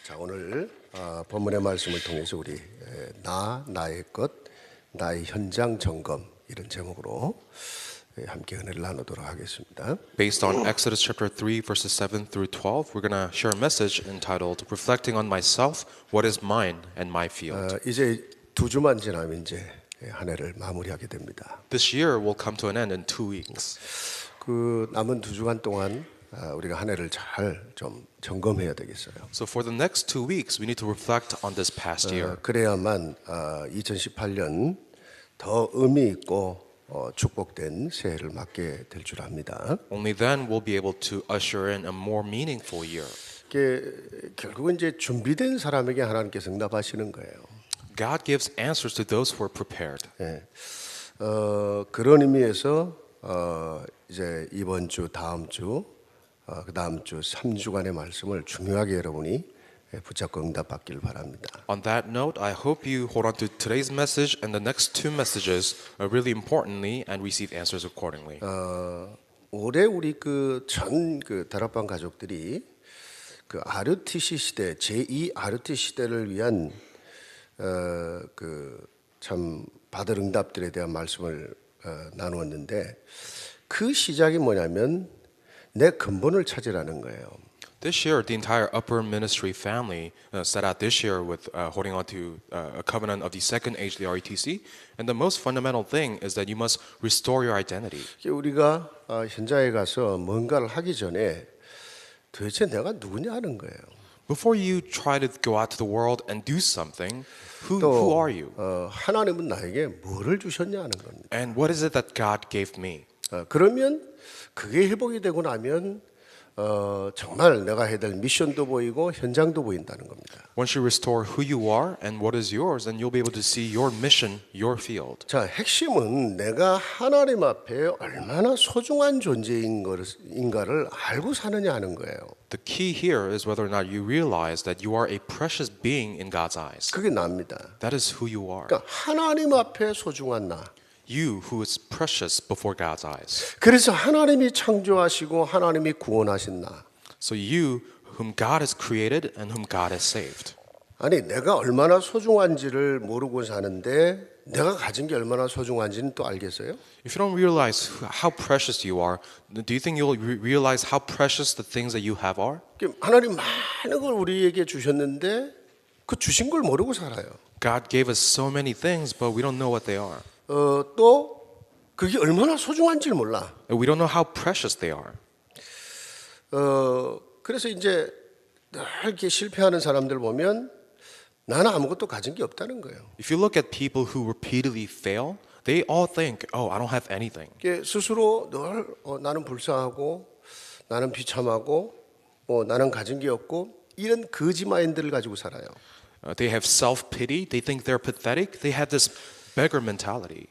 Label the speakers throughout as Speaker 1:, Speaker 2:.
Speaker 1: 자, 오늘 본문의 말씀을 통해서 우리 나의 것, 나의 현장 점검 이런 제목으로 함께 은혜를 나누도록 하겠습니다.
Speaker 2: Based on Exodus chapter 3 verses 7 through 12, we're going to share a message entitled Reflecting on Myself, What is Mine and My Field.
Speaker 1: 이제 2주만 지나면 이제 한 해를 마무리하게 됩니다.
Speaker 2: This year will come to an end in 2 weeks.
Speaker 1: 그 남은 2주간 동안 우리가 한 해를 잘 좀 점검해야 되겠어요.
Speaker 2: So for the next 2 weeks, we need to reflect on this past year.
Speaker 1: 그래야만 2018년 더 의미 있고 축복된 새해를 맞게 될 줄 압니다.
Speaker 2: Only then we'll be able to usher in a more meaningful year.
Speaker 1: 결국은 이제 준비된 사람에게 하나님께서 응답하시는 거예요.
Speaker 2: God gives answers to those who are prepared.
Speaker 1: 그런 의미에서 이제 이번 주, 다음 주, 그 다음 주 3주간의 말씀을 중요하게 여러분이 붙잡고 응답받기를 바랍니다.
Speaker 2: On that note, I hope you hold on to today's message and the next 2 messages really importantly and receive answers accordingly.
Speaker 1: 올해 우리 전 다락방 가족들이 그 RUTC 시대, 제2 RUTC 시대를 위한 참 받을 응답들에 대한 말씀을 나누었는데 그 시작이 뭐냐면 내 근본을 찾으라는 거예요.
Speaker 2: This year, the entire upper ministry family set out this year with holding on to a covenant of the second age, the RETC. And the most fundamental thing is that you must restore your identity.
Speaker 1: 우리가 현장에 가서 뭔가를 하기 전에 도대체 내가 누구냐 하는 거예요.
Speaker 2: Before you try to go out to the world and do something, who are you?
Speaker 1: 하나님은 나에게 뭐를 주셨냐 하는 겁니다.
Speaker 2: And what is it that God gave me?
Speaker 1: 그러면 그게 회복이 되고 나면 정말 내가 해야 될 미션도 보이고 현장도 보인다는 겁니다.
Speaker 2: Once you restore who you are and what is yours, then you'll be able to see your mission, your field.
Speaker 1: 자, 핵심은 내가 하나님 앞에 얼마나 소중한 존재인가를 알고 사느냐 하는 거예요.
Speaker 2: The key here is whether or not you realize that you are a precious being in God's eyes.
Speaker 1: 그게 납니다.
Speaker 2: That is who you are.
Speaker 1: 그러니까 하나님 앞에 소중한 나.
Speaker 2: You who is precious before God's eyes.
Speaker 1: 그래서 하나님이 창조하시고 하나님이 구원하신 나.
Speaker 2: So you whom God has created and whom God has saved.
Speaker 1: 아니 내가 얼마나 소중한지를 모르고 사는데 내가 가진 게 얼마나 소중한지는 또 알겠어요?
Speaker 2: If you don't realize how precious you are, do you think you'll realize how precious the things that you have are?
Speaker 1: 하나님 많은 걸 우리에게 주셨는데 그 주신 걸 모르고 살아요.
Speaker 2: God gave us so many things, but we don't know what they are.
Speaker 1: 또 그게 얼마나 소중한지를 몰라.
Speaker 2: And we don't know how precious they are.
Speaker 1: 그래서 이제 늘 이렇게 실패하는 사람들 보면 나는 아무것도 가진 게 없다는 거예요.
Speaker 2: If you look at people who repeatedly fail, they all think, "Oh, I don't have anything."
Speaker 1: 스스로 늘 나는 불쌍하고 나는 비참하고 나는 가진 게 없고 이런 거지 마인드를 가지고 살아요.
Speaker 2: They have self-pity. They think they're pathetic. They have this beggar mentality.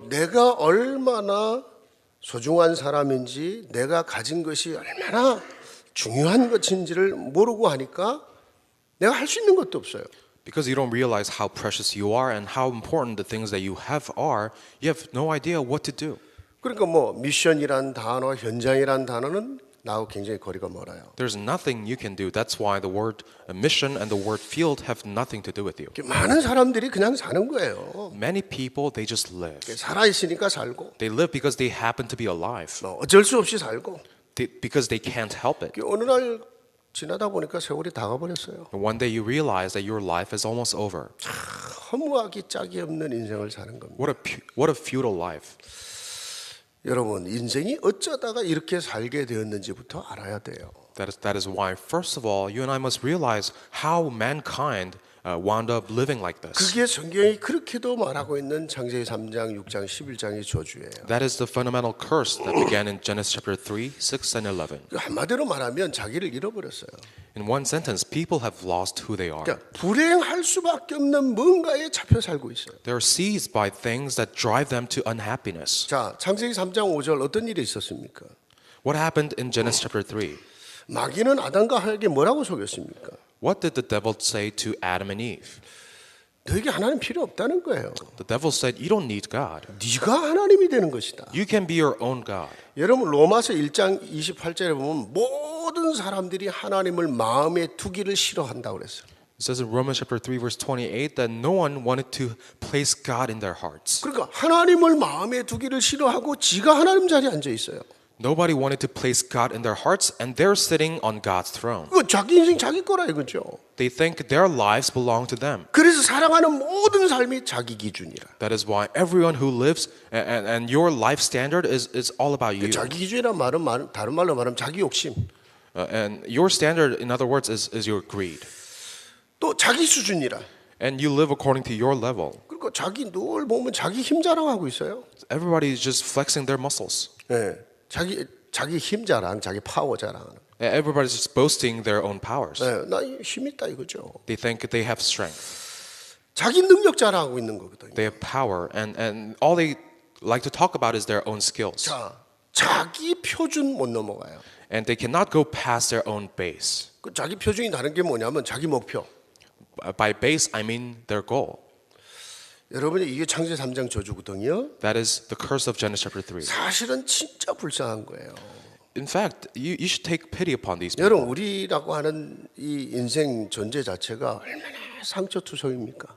Speaker 1: 내가 얼마나 소중한 사람인지 내가 가진 것이 얼마나 중요한 것인지를 모르고 하니까 내가 할 수 있는 것도 없어요.
Speaker 2: Because you don't realize how precious you are and how important the things that you have are, you have no idea what to do.
Speaker 1: 그러니까 미션이란 단어, 현장이란 단어는 나하고 굉장히 거리가 멀어요.
Speaker 2: There's nothing you can do. That's why the word mission and the word field have nothing to do with you.
Speaker 1: 많은 사람들이 그냥 사는 거예요.
Speaker 2: Many people, they just live.
Speaker 1: 살아 있으니까 살고.
Speaker 2: They live because they happen to be alive.
Speaker 1: 어쩔 수 없이 살고.
Speaker 2: Because they can't help it.
Speaker 1: 어느 날 지나다 보니까 세월이 다 가버렸어요.
Speaker 2: One day you realize that your life is almost over.
Speaker 1: 허무하기 짝이 없는 인생을 사는 겁니다.
Speaker 2: What a futile life.
Speaker 1: 여러분 인생이 어쩌다가 이렇게 살게 되었는지부터 알아야 돼요.
Speaker 2: That is why, first of all, you and I must realize how mankind wound up living like this.
Speaker 1: 그게 성경이 그렇게도 말하고 있는 창세기 3장, 6장, 11장의 저주예요.
Speaker 2: That is the fundamental curse that began in Genesis chapter 3, 6, and 11.
Speaker 1: 한마디로 말하면 자기를 잃어버렸어요.
Speaker 2: In one sentence, people have lost who they are.
Speaker 1: 그러니까 불행할 수밖에 없는 뭔가에 잡혀 살고 있어요.
Speaker 2: They are seized by things that drive them to unhappiness.
Speaker 1: 자, 창세기 3장 5절 어떤 일이 있었습니까?
Speaker 2: What happened in Genesis chapter 3?
Speaker 1: 마귀는 아담과 하에게 뭐라고 속였습니까?
Speaker 2: What did the devil say to Adam and Eve?
Speaker 1: 너에게 하나님 필요 없다는 거예요.
Speaker 2: The devil said, you don't need God.
Speaker 1: 네가 하나님이 되는 것이다.
Speaker 2: You can be your own God.
Speaker 1: 여러분 로마서 1장 28절에 보면 모든 사람들이 하나님을 마음에 두기를 싫어한다고 그랬어요.
Speaker 2: It says in Romans chapter 3 verse 28 that no one wanted to place God in their hearts.
Speaker 1: 그러니까 하나님을 마음에 두기를 싫어하고 지가 하나님 자리에 앉아 있어요.
Speaker 2: Nobody wanted to place God in their hearts and they're sitting on God's throne.
Speaker 1: 그 자기 인생 자기 거라 이거죠.
Speaker 2: They think their lives belong to them.
Speaker 1: 그래서 살아가는 모든 삶이 자기 기준이라.
Speaker 2: That is why everyone who lives and your life standard is all about you.
Speaker 1: 자기 기준이란 말은 다른 말로 말하면 자기 욕심.
Speaker 2: And your standard, in other words, is your greed.
Speaker 1: 또 자기 수준이라.
Speaker 2: And you live according to your level.
Speaker 1: 그러니까 자기 늘 보면 자기 힘 자랑하고 있어요.
Speaker 2: Everybody is just flexing their muscles.
Speaker 1: 네, 자기 힘 자랑, 자기 파워 자랑하는.
Speaker 2: Everybody's just boasting their own powers.
Speaker 1: 네, 나 힘 있다 이거죠.
Speaker 2: They think they have strength.
Speaker 1: 자기 능력 자랑하고 있는 거거든요.
Speaker 2: They have power, and all they like to talk about is their own skills.
Speaker 1: 자, 자기 표준 못 넘어가요.
Speaker 2: And they cannot go past their own base.
Speaker 1: 그 자기 표준이 다른 게 뭐냐면 자기 목표.
Speaker 2: By base, I mean their goal.
Speaker 1: 여러분이 이게 창세 3장 저주거든요.
Speaker 2: That is the curse of Genesis chapter 3.
Speaker 1: 사실은 진짜 불쌍한 거예요.
Speaker 2: In fact, you should take pity upon these people.
Speaker 1: 여러분 우리라고 하는 이 인생 존재 자체가 얼마나 상처투성입니까?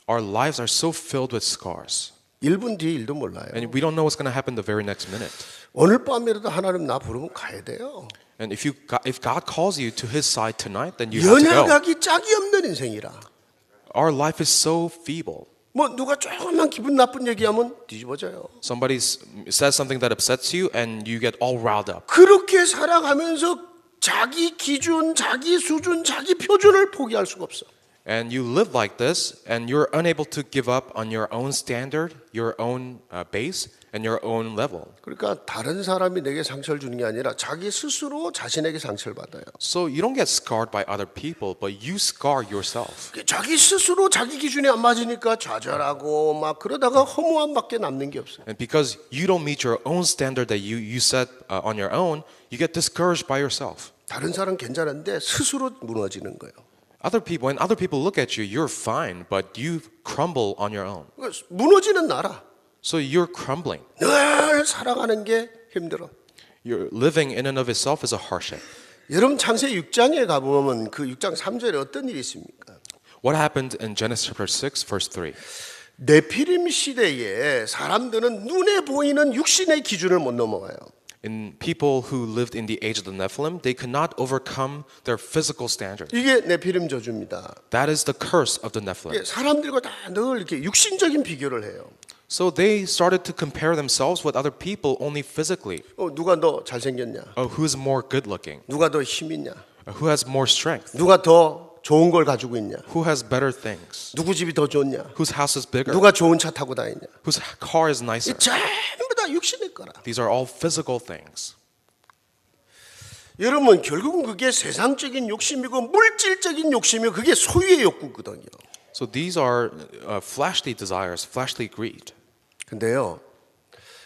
Speaker 2: Our lives are so filled with scars.
Speaker 1: 1분 뒤에 일도 몰라요.
Speaker 2: And we don't know what's going to happen the very next minute.
Speaker 1: 오늘 밤이라도 하나님 나 부르면 가야 돼요.
Speaker 2: And if God calls you to His side tonight, then you have to go.
Speaker 1: 연약하기 짝이 없는 인생이라.
Speaker 2: Our life is so feeble.
Speaker 1: 뭐 누가 조금만 기분 나쁜 얘기하면 뒤집어져요.
Speaker 2: Somebody says something that upsets you, and you get all riled up.
Speaker 1: 그렇게 살아가면서 자기 기준, 자기 수준, 자기 표준을 포기할 수가 없어.
Speaker 2: And you live like this, and you're unable to give up on your own standard, your own base, and your own level.
Speaker 1: 그러니까 다른 사람이 내게 상처를 주는 게 아니라 자기 스스로 자신에게 상처를 받아요.
Speaker 2: So you don't get scarred by other people, but you scar yourself.
Speaker 1: 자기 스스로 자기 기준에 안 맞으니까 좌절하고 막 그러다가 허무함밖에 남는 게 없어요.
Speaker 2: And because you don't meet your own standard that you set on your own, you get discouraged by yourself.
Speaker 1: 다른 사람 괜찮은데 스스로 무너지는 거예요.
Speaker 2: When other people look at you, you're fine, but you crumble on your own.
Speaker 1: 그러니까 무너지는 나라.
Speaker 2: So you're crumbling.
Speaker 1: 늘 살아가는 게 힘들어.
Speaker 2: You're living in and of itself is a hardship.
Speaker 1: 여러분 창세 6장에 가보면 그 6장 3절에 어떤 일이 있습니까?
Speaker 2: What happened in Genesis chapter 6, verse 3?
Speaker 1: 네피림 시대에 사람들은 눈에 보이는 육신의 기준을 못 넘어가요.
Speaker 2: In people who lived in the age of the Nephilim, they could not overcome their physical standards.
Speaker 1: 이게 네피림 저주입니다.
Speaker 2: That is the curse of the Nephilim.
Speaker 1: 사람들과 다 늘 이렇게 육신적인 비교를 해요.
Speaker 2: So they started to compare themselves with other people only physically.
Speaker 1: 누가 더 잘생겼냐?
Speaker 2: Who's more good looking?
Speaker 1: 누가 더 힘 있냐?
Speaker 2: Who has more strength?
Speaker 1: 누가 더 좋은 걸 가지고 있냐?
Speaker 2: Who has better things?
Speaker 1: 누구 집이 더 좋냐?
Speaker 2: Whose house is bigger?
Speaker 1: 누가 좋은 차 타고 다니냐?
Speaker 2: Whose car is nicer?
Speaker 1: 전부 다 육신의 거라.
Speaker 2: These are all physical things.
Speaker 1: 여러분 결국은 그게 세상적인 욕심이고 물질적인 욕심이고 그게 소유의 욕구거든요.
Speaker 2: So these are fleshly desires, fleshly greed.
Speaker 1: 근데요,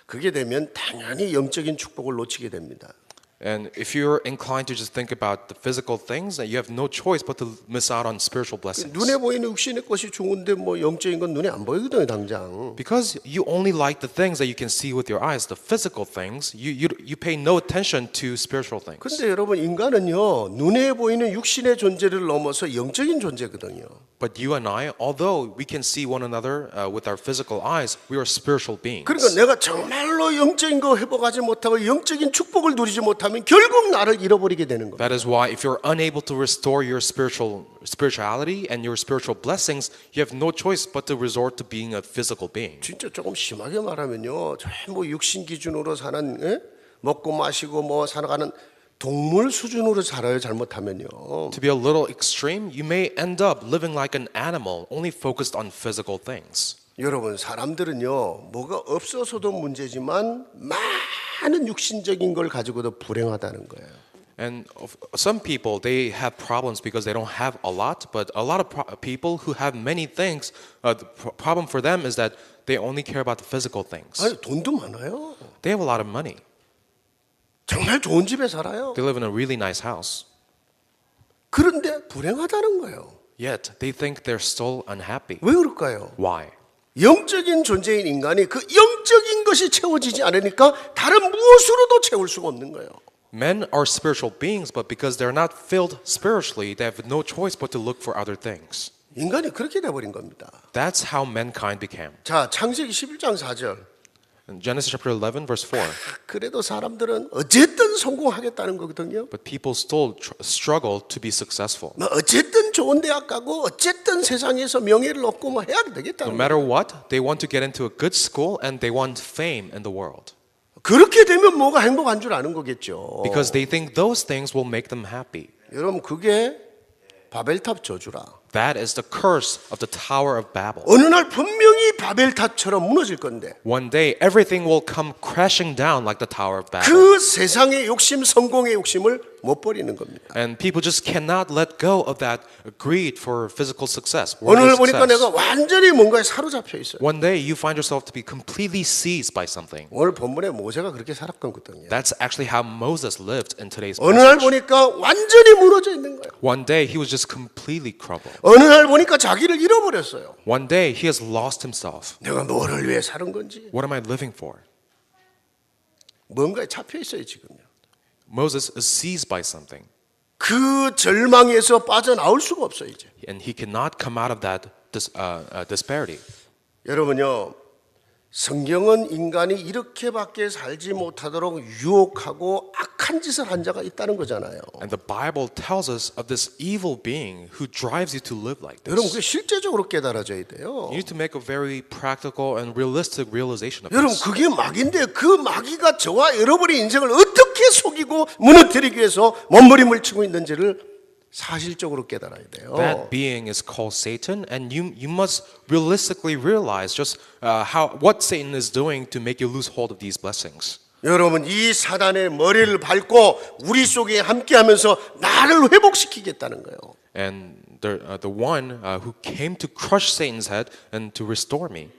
Speaker 1: 그게 되면 당연히 영적인 축복을 놓치게 됩니다.
Speaker 2: And if you're inclined to just think about the physical things, then you have no choice but to miss out on spiritual blessings.
Speaker 1: 눈에 보이는 육신의 것이 좋은데 뭐 영적인 건 눈에 안 보이거든요, 당장.
Speaker 2: Because you only like the things that you can see with your eyes, the physical things, you pay no attention to spiritual things.
Speaker 1: 근데 여러분 인간은요, 눈에 보이는 육신의 존재를 넘어서 영적인 존재거든요.
Speaker 2: But you and I, although we can see one another with our physical eyes, we are spiritual beings.
Speaker 1: 그러니까 내가 정말로 영적인 거 회복하지 못하고 영적인 축복을 누리지 못하면 결국 나를 잃어버리게 되는 거예요.
Speaker 2: That is why if you're unable to restore your spirituality and your spiritual blessings, you have no choice but to resort to being a physical being.
Speaker 1: 진짜 조금 심하게 말하면요, 전부 육신 기준으로 사는 먹고 마시고 뭐 살아가는 동물 수준으로 살아요. 잘못하면요.
Speaker 2: To be a little extreme, you may end up living like an animal, only focused on physical things.
Speaker 1: 여러분 사람들은요 뭐가 없어서도 문제지만 많은 육신적인 걸 가지고도 불행하다는 거예요.
Speaker 2: And some people, they have problems because they don't have a lot, but a lot of people who have many things, the problem for them is that they only care about the physical things.
Speaker 1: 아니 돈도 많아요.
Speaker 2: They have a lot of money.
Speaker 1: 정말 좋은 집에 살아요.
Speaker 2: They live in a really nice house.
Speaker 1: 그런데 불행하다는 거예요.
Speaker 2: Yet, they think they're still unhappy.
Speaker 1: 왜 그럴까요?
Speaker 2: Why?
Speaker 1: 영적인 존재인 인간이 그 영적인 것이 채워지지 않으니까 다른 무엇으로도 채울 수가 없는 거예요.
Speaker 2: Men are spiritual beings, but because they're not filled spiritually, they have no choice but to look for other things.
Speaker 1: 인간이 그렇게 돼버린 겁니다.
Speaker 2: That's how mankind became.
Speaker 1: 자, 창세기 11장 4절.
Speaker 2: In Genesis chapter 11, verse 4.
Speaker 1: 그래도 사람들은 어쨌든 성공하겠다는 거거든요.
Speaker 2: But people still struggle to be successful.
Speaker 1: 뭐 어쨌든 좋은 대학 가고 어쨌든 세상에서 명예를 얻고 뭐 해야
Speaker 2: No
Speaker 1: 되겠다는 거예요.
Speaker 2: matter what, they want to get into a good school and they want fame in the world.
Speaker 1: 그렇게 되면 뭐가 행복한 줄 아는 거겠죠.
Speaker 2: Because they think those things will make them happy.
Speaker 1: 여러분 그게 바벨탑 저주라.
Speaker 2: That is the curse of the Tower of Babel.
Speaker 1: 어느 날 분명히 바벨탑처럼 무너질 건데
Speaker 2: One day, everything will come crashing down like the Tower of Babel.
Speaker 1: 그 세상의 욕심, 성공의 욕심을 못 버리는 겁니다.
Speaker 2: And people just cannot let go of that greed for physical success.
Speaker 1: 오늘
Speaker 2: worldly
Speaker 1: 보니까 내가
Speaker 2: success.
Speaker 1: 완전히 뭔가에 사로잡혀 있어요.
Speaker 2: One day, you find yourself to be completely seized by something.
Speaker 1: 오늘 본문에 모세가 그렇게 살았거든요.
Speaker 2: That's actually how Moses lived in today's
Speaker 1: 어느 날
Speaker 2: passage.
Speaker 1: 보니까 완전히 무너져 있는 거예요.
Speaker 2: One day, he was just completely crumbled.
Speaker 1: 어느 날 보니까 자기를 잃어버렸어요.
Speaker 2: One day, he has lost himself.
Speaker 1: 내가 뭐를 위해 사는 건지
Speaker 2: What am I living for?
Speaker 1: 뭔가에 잡혀 있어요 지금요.
Speaker 2: Moses is seized by something,
Speaker 1: 그 절망에서 빠져나올 수가 없어요 이제.
Speaker 2: and he cannot come out of that disparity.
Speaker 1: 여러분요, 성경은 인간이 이렇게밖에 살지 못하도록 유혹하고 악한 짓을 한 자가 있다는 거잖아요.
Speaker 2: And the Bible tells us of this evil being who drives you to live like
Speaker 1: 여러분
Speaker 2: this.
Speaker 1: 그게 실제적으로 깨달아져야 돼요.
Speaker 2: You need to make a very practical and realistic realization of
Speaker 1: 여러분
Speaker 2: this.
Speaker 1: 그게 마귀인데 그 마귀가 저와 여러분의 인생을 어떻게 속이고 무너뜨리기 위해서 몸부림을 치고 있는지를 사실적으로 깨달아야 돼요.
Speaker 2: That being is called Satan, and you must realistically realize just what Satan is doing to make you lose hold of these blessings.
Speaker 1: 여러분 이 사단의 머리를 밟고 우리 속에 함께하면서 나를 회복시키겠다는 거예요.
Speaker 2: And the one who came to crush Satan's head and to restore me,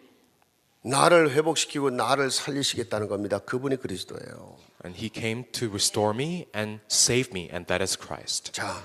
Speaker 1: 나를 회복시키고 나를 살리시겠다는 겁니다. 그분이 그리스도예요.
Speaker 2: and he came to restore me and save me, and that is Christ.
Speaker 1: 자,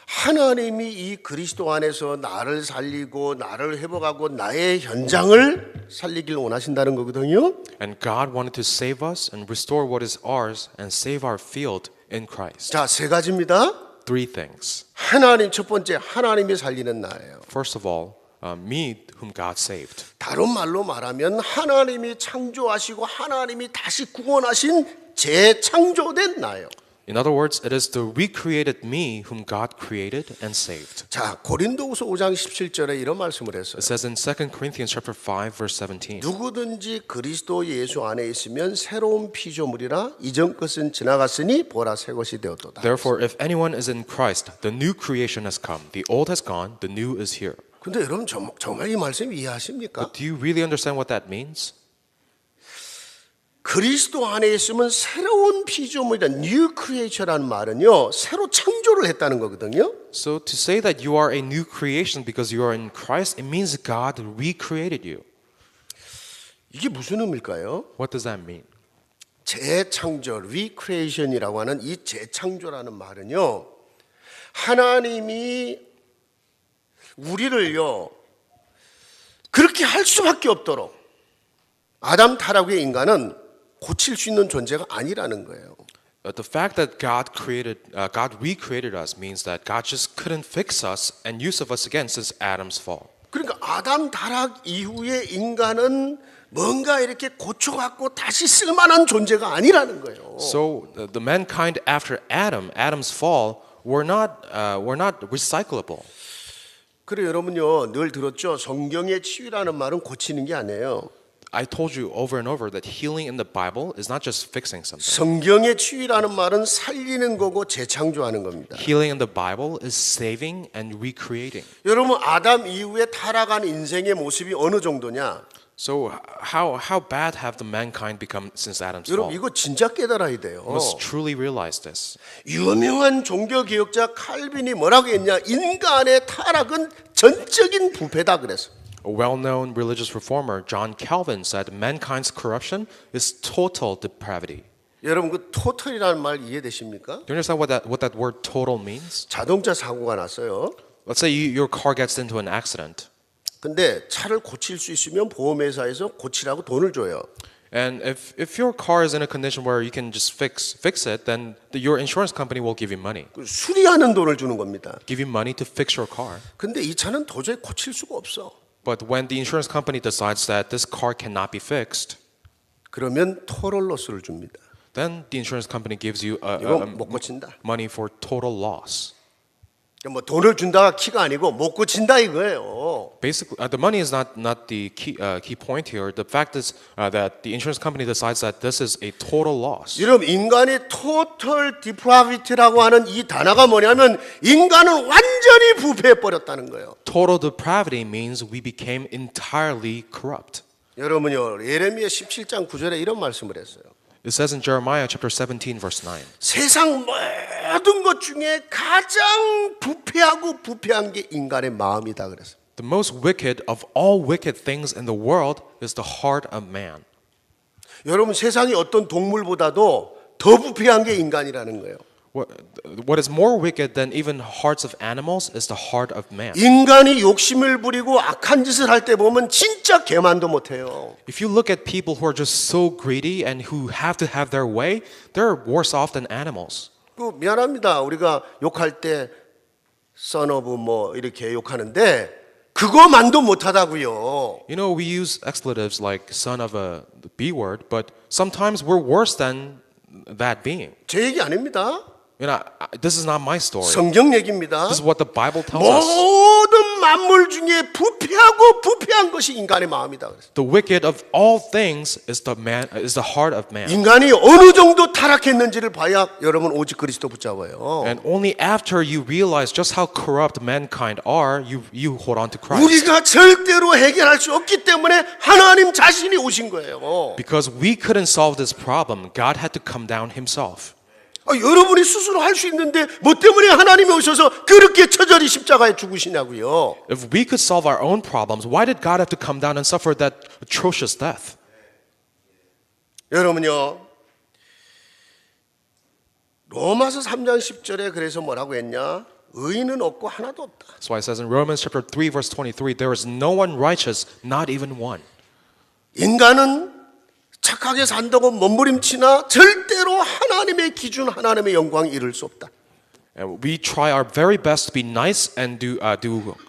Speaker 1: 하나님이 이 그리스도 안에서 나를 살리고 나를 회복하고 나의 현장을 살리길 원하신다는 거거든요.
Speaker 2: And God wanted to save us and restore what is ours and save our field in Christ.
Speaker 1: 자, 세 가지입니다.
Speaker 2: Three things.
Speaker 1: 하나님 첫 번째 하나님이 살리는 나예요.
Speaker 2: First of all, me whom God saved.
Speaker 1: 다른 말로 말하면 하나님이 창조하시고 하나님이 다시 구원하신 재창조된 나예요.
Speaker 2: In other words, it is the recreated me whom God created and saved.
Speaker 1: 자, 고린도후서 5장 17절에 이런 말씀을 했어요.
Speaker 2: It says in 2 Corinthians chapter 5 verse 17.
Speaker 1: 누구든지 그리스도 예수 안에 있으면 새로운 피조물이라 이전 것은 지나갔으니 보라 새 것이 되었도다.
Speaker 2: Therefore, if anyone is in Christ, the new creation has come. The old has gone, the new is here.
Speaker 1: 근데 여러분 정말 이 말씀 이해하십니까?
Speaker 2: Do you really understand what that means?
Speaker 1: 그리스도 안에 있으면 새로운 피조물이다. New creation이라는 말은요, 새로 창조를 했다는 거거든요.
Speaker 2: So to say that you are a new creation because you are in Christ, it means God recreated you.
Speaker 1: 이게 무슨 의미일까요?
Speaker 2: What does that mean?
Speaker 1: 재창조, recreation이라고 하는 이 재창조라는 말은요, 하나님이 우리를요, 그렇게 할 수밖에 없도록 아담 타락의 인간은 고칠 수 있는 존재가 아니라는 거예요.
Speaker 2: The fact that God recreated us means that God just couldn't fix us and use of us again since Adam's fall.
Speaker 1: 그러니까 아담 타락 이후에 인간은 뭔가 이렇게 고쳐갖고 다시 쓸만한 존재가 아니라는 거예요.
Speaker 2: So the mankind after Adam's fall, were not recyclable.
Speaker 1: 그래 여러분요 늘 들었죠. 성경의 치유라는 말은 고치는 게 아니에요.
Speaker 2: I told you over and over that healing in the Bible is not just fixing something.
Speaker 1: 성경의 치유라는 말은 살리는 거고 재창조하는 겁니다.
Speaker 2: Healing in the Bible is saving and recreating.
Speaker 1: 여러분 아담 이후에 타락한 인생의 모습이 어느 정도냐?
Speaker 2: So how bad have the mankind become since Adam's
Speaker 1: 여러분
Speaker 2: fall?
Speaker 1: 이거 진짜 깨달아야 돼요.
Speaker 2: You must truly realize this.
Speaker 1: 유명한 종교개혁자 칼빈이 뭐라고 했냐? 인간의 타락은 전적인 부패다 그랬어.
Speaker 2: A well-known religious reformer, John Calvin, said mankind's corruption is total depravity.
Speaker 1: 여러분 그 토탈이라는 말 이해되십니까?
Speaker 2: Do you understand what that word total means?
Speaker 1: 자동차 사고가 났어요.
Speaker 2: Let's say your car gets into an accident.
Speaker 1: 근데 차를 고칠 수 있으면 보험회사에서 고치라고 돈을 줘요.
Speaker 2: And if your car is in a condition where you can just fix it, then your insurance company will give you money.
Speaker 1: 그 수리하는 돈을 주는 겁니다.
Speaker 2: Give you money to fix your car.
Speaker 1: 근데 이 차는 도저히 고칠 수가 없어.
Speaker 2: But when the insurance company decides that this car cannot be fixed,
Speaker 1: 그러면 토럴 로스를 줍니다.
Speaker 2: then the insurance company gives you
Speaker 1: 이거 못 고친다.
Speaker 2: money for total loss.
Speaker 1: 뭐 돈을 준다가 키가 아니고 못 고친다 이거예요.
Speaker 2: Basically, the money is not the key point here. The fact is that the insurance company decides that this is a total loss.
Speaker 1: 여러분 인간이 total depravity라고 하는 이 단어가 뭐냐면 인간은 완전히 부패해 버렸다는 거예요.
Speaker 2: Total depravity means we became entirely corrupt.
Speaker 1: 여러분요 예레미야 17장 9절에 이런 말씀을 했어요.
Speaker 2: It says in Jeremiah chapter 17 verse 9.
Speaker 1: 세상 모든 것 중에 가장 부패한 게 인간의 마음이다 그랬어요.
Speaker 2: The most wicked of all wicked things in the world is the heart of man.
Speaker 1: 여러분 세상의 어떤 동물보다도 더 부패한 게 인간이라는 거예요.
Speaker 2: What is more wicked than even hearts of animals is the heart of man.
Speaker 1: 인간이 욕심을 부리고 악한 짓을 할 때 보면 진짜 개만도 못해요.
Speaker 2: If you look at people who are just so greedy and who have to have their way, they're worse off than animals.
Speaker 1: 그 미안합니다. 우리가 욕할 때 son of 뭐 이렇게 욕하는데 그거만도 못하다고요.
Speaker 2: You know, we use expletives like son of a B word, but sometimes we're worse than that being.
Speaker 1: 제 얘기 아닙니다.
Speaker 2: You know, this is not my story.
Speaker 1: 성경 얘기입니다.
Speaker 2: This is what the Bible tells us.
Speaker 1: 모든 만물 중에 부패한 것이 인간의 마음이다.
Speaker 2: The wicked of all things is the heart of man.
Speaker 1: 인간이 어느 정도 타락했는지를 봐야 여러분 오직 그리스도 붙잡아요.
Speaker 2: And only after you realize just how corrupt mankind are, you hold on to Christ.
Speaker 1: 우리가 절대로 해결할 수 없기 때문에 하나님 자신이 오신 거예요.
Speaker 2: Because we couldn't solve this problem, God had to come down himself.
Speaker 1: 여러분이 스스로 할 수 있는데 뭐 때문에 하나님이 오셔서 그렇게 처절히 십자가에 죽으시냐고요.
Speaker 2: If we could solve our own problems, why did God have to come down and suffer that atrocious death?
Speaker 1: 여러분요. 로마서 3장 10절에 그래서 뭐라고 했냐? 의인은 없고 하나도 없다.
Speaker 2: That's why it says in Romans chapter 3 verse 23, there is no one righteous, not even one.
Speaker 1: 인간은 착하게 산다고 몸부림치나 절대로 하나님의 기준, 하나님의 영광에 이를 수 없다.
Speaker 2: And we try our very best to be nice and do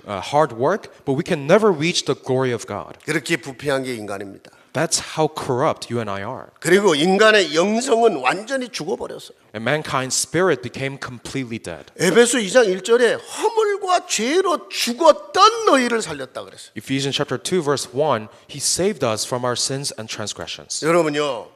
Speaker 2: hard work, but we can never reach the glory of God.
Speaker 1: 그렇게 부패한 게 인간입니다.
Speaker 2: That's how corrupt you and I are.
Speaker 1: 그리고 인간의 영성은 완전히 죽어버렸어요.
Speaker 2: And mankind's spirit became completely dead.
Speaker 1: 에베소 2장 1절에 허물과 죄로 죽었던 너희를 살렸다 그랬어요.
Speaker 2: Ephesians chapter 2 verse 1, he saved us from our sins and transgressions.
Speaker 1: 여러분요.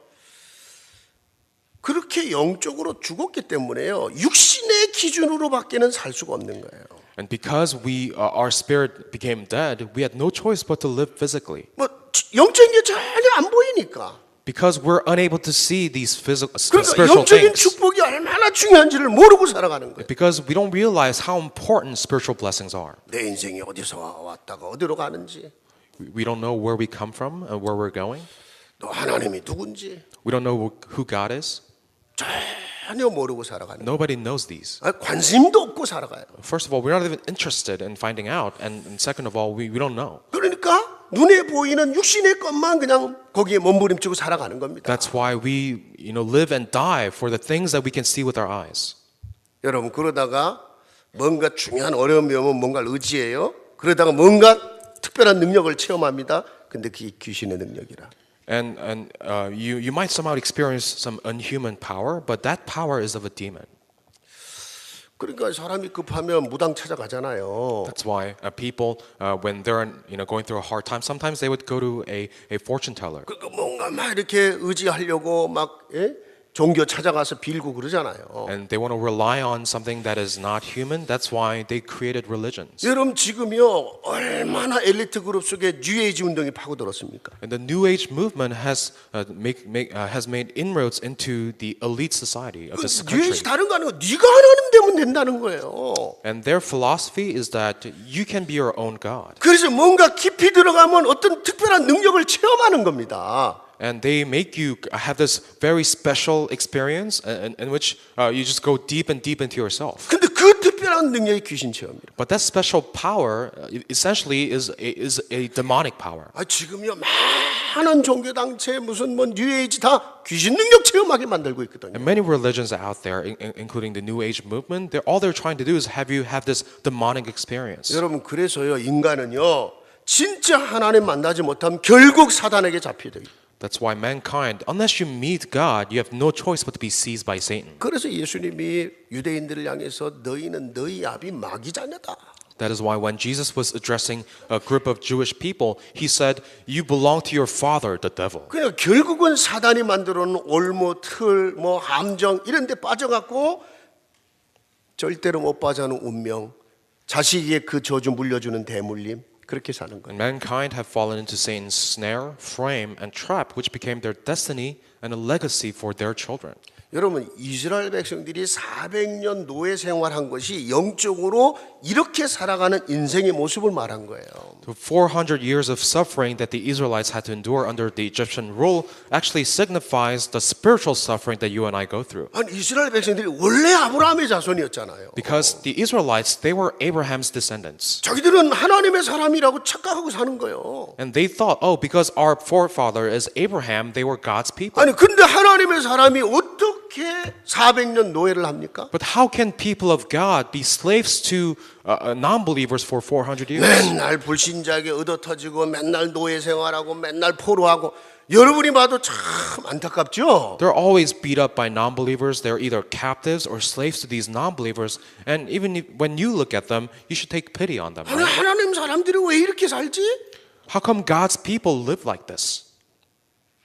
Speaker 1: 그렇게 영적으로 죽었기 때문에요. 육신의 기준으로밖에는 살 수가 없는 거예요.
Speaker 2: And because our spirit became dead, we had no choice but to live physically.
Speaker 1: 뭐 영적인 게 전혀 안 보이니까.
Speaker 2: Because we're unable to see these
Speaker 1: 그러니까
Speaker 2: spiritual
Speaker 1: 영적인
Speaker 2: things.
Speaker 1: 축복이 얼마나 중요한지를 모르고 살아가는 거예요.
Speaker 2: Because we don't realize how important spiritual blessings are.
Speaker 1: 내 인생이 어디서 왔다가 어디로 가는지,
Speaker 2: We don't know where we come from and where we're going.
Speaker 1: 또 하나님이 누군지
Speaker 2: We don't know who God is.
Speaker 1: 전혀 모르고 살아가는 거예요.
Speaker 2: Nobody knows these.
Speaker 1: 관심도 없고 살아가요.
Speaker 2: First of all, we're not even interested in finding out. And second of all, we don't know.
Speaker 1: 그러니까 눈에 보이는 육신의 것만 그냥 거기에 몸부림치고 살아가는 겁니다.
Speaker 2: That's why we live and die for the things that we can see with our eyes.
Speaker 1: 여러분 그러다가 뭔가 중요한 어려움이 오면 뭔가를 의지해요. 그러다가 뭔가 특별한 능력을 체험합니다. 근데 그게 귀신의 능력이라.
Speaker 2: And you might somehow experience some unhuman power, but that power is of a demon.
Speaker 1: 그러니까 사람이 급하면 무당 찾아가잖아요.
Speaker 2: That's why people, when they're going through a hard time, sometimes they would go to a fortune teller.
Speaker 1: 그러니까 뭔가 막 이렇게 의지하려고 막 종교 찾아가서 빌고 그러잖아요.
Speaker 2: And they want to rely on something that is not human. That's why they created religions.
Speaker 1: 여러분 지금요 얼마나 엘리트 그룹 속에 뉴에이지 운동이 파고들었습니까?
Speaker 2: And the New Age movement has made inroads into the elite society of this country.
Speaker 1: 뉴에이지 다른 거 아니고 네가 하나님 되면 된다는 거예요.
Speaker 2: And their philosophy is that you can be your own God.
Speaker 1: 그래서 뭔가 깊이 들어가면 어떤 특별한 능력을 체험하는 겁니다.
Speaker 2: And they make you have this very special experience in which you just go deep and deep into yourself.
Speaker 1: 근데 그 특별한 능력이 귀신 체험이에요.
Speaker 2: But that special power essentially is a demonic power.
Speaker 1: 지금요 많은 종교단체 무슨 뭐 뉴에이지 다 귀신 능력 체험하게 만들고 있거든요.
Speaker 2: And many religions out there, including the New Age movement, all they're trying to do is have you have this demonic experience.
Speaker 1: 여러분 그래서요 인간은요 진짜 하나님 만나지 못하면 결국 사단에게 잡히게 돼요.
Speaker 2: That's why mankind, unless you meet God, you have no choice but to be seized by Satan.
Speaker 1: 그래서 예수님이 유대인들을 향해서 너희는 너희 아비 마귀 자녀다.
Speaker 2: That is why when Jesus was addressing a group of Jewish people, he said, "You belong to your father, the devil."
Speaker 1: 그냥 결국은 사단이 만들어 놓은 올무, 틀, 뭐 함정 이런 데 빠져갖고 절대로 못 빠져는 운명, 자식에게 그 저주 물려주는 대물림 그렇게 사는 거예요.
Speaker 2: And mankind have fallen into Satan's snare, frame, and trap, which became their destiny and a legacy for their children.
Speaker 1: 여러분 이스라엘 백성들이 400년 노예 생활한 것이 영적으로 이렇게 살아가는 인생의 모습을 말한 거예요.
Speaker 2: The 400 years of suffering that the Israelites had to endure under the Egyptian rule actually signifies the spiritual suffering that you and I go through.
Speaker 1: 아니 이스라엘 백성들이 원래 아브라함의 자손이었잖아요.
Speaker 2: Because the Israelites, they were Abraham's descendants.
Speaker 1: 자기들은 하나님의 사람이라고 착각하고 사는 거예요.
Speaker 2: And they thought, oh, because our forefather is Abraham, they were God's people.
Speaker 1: 아니 근데 하나님의 사람이 어떻게 400년 노예를 합니까?
Speaker 2: But how can people of God be slaves to non-believers for 400 years?
Speaker 1: 맨날 불신자에게 얻어터지고 맨날 노예 생활하고 맨날 포로하고 여러분이 봐도 참 안타깝죠?
Speaker 2: They're always beat up by non-believers. They're either captives or slaves to these non-believers. And even when you look at them, you should take pity on them.
Speaker 1: 아니
Speaker 2: Right?
Speaker 1: 하나님 사람들이 왜 이렇게 살지?
Speaker 2: How come God's people live like this?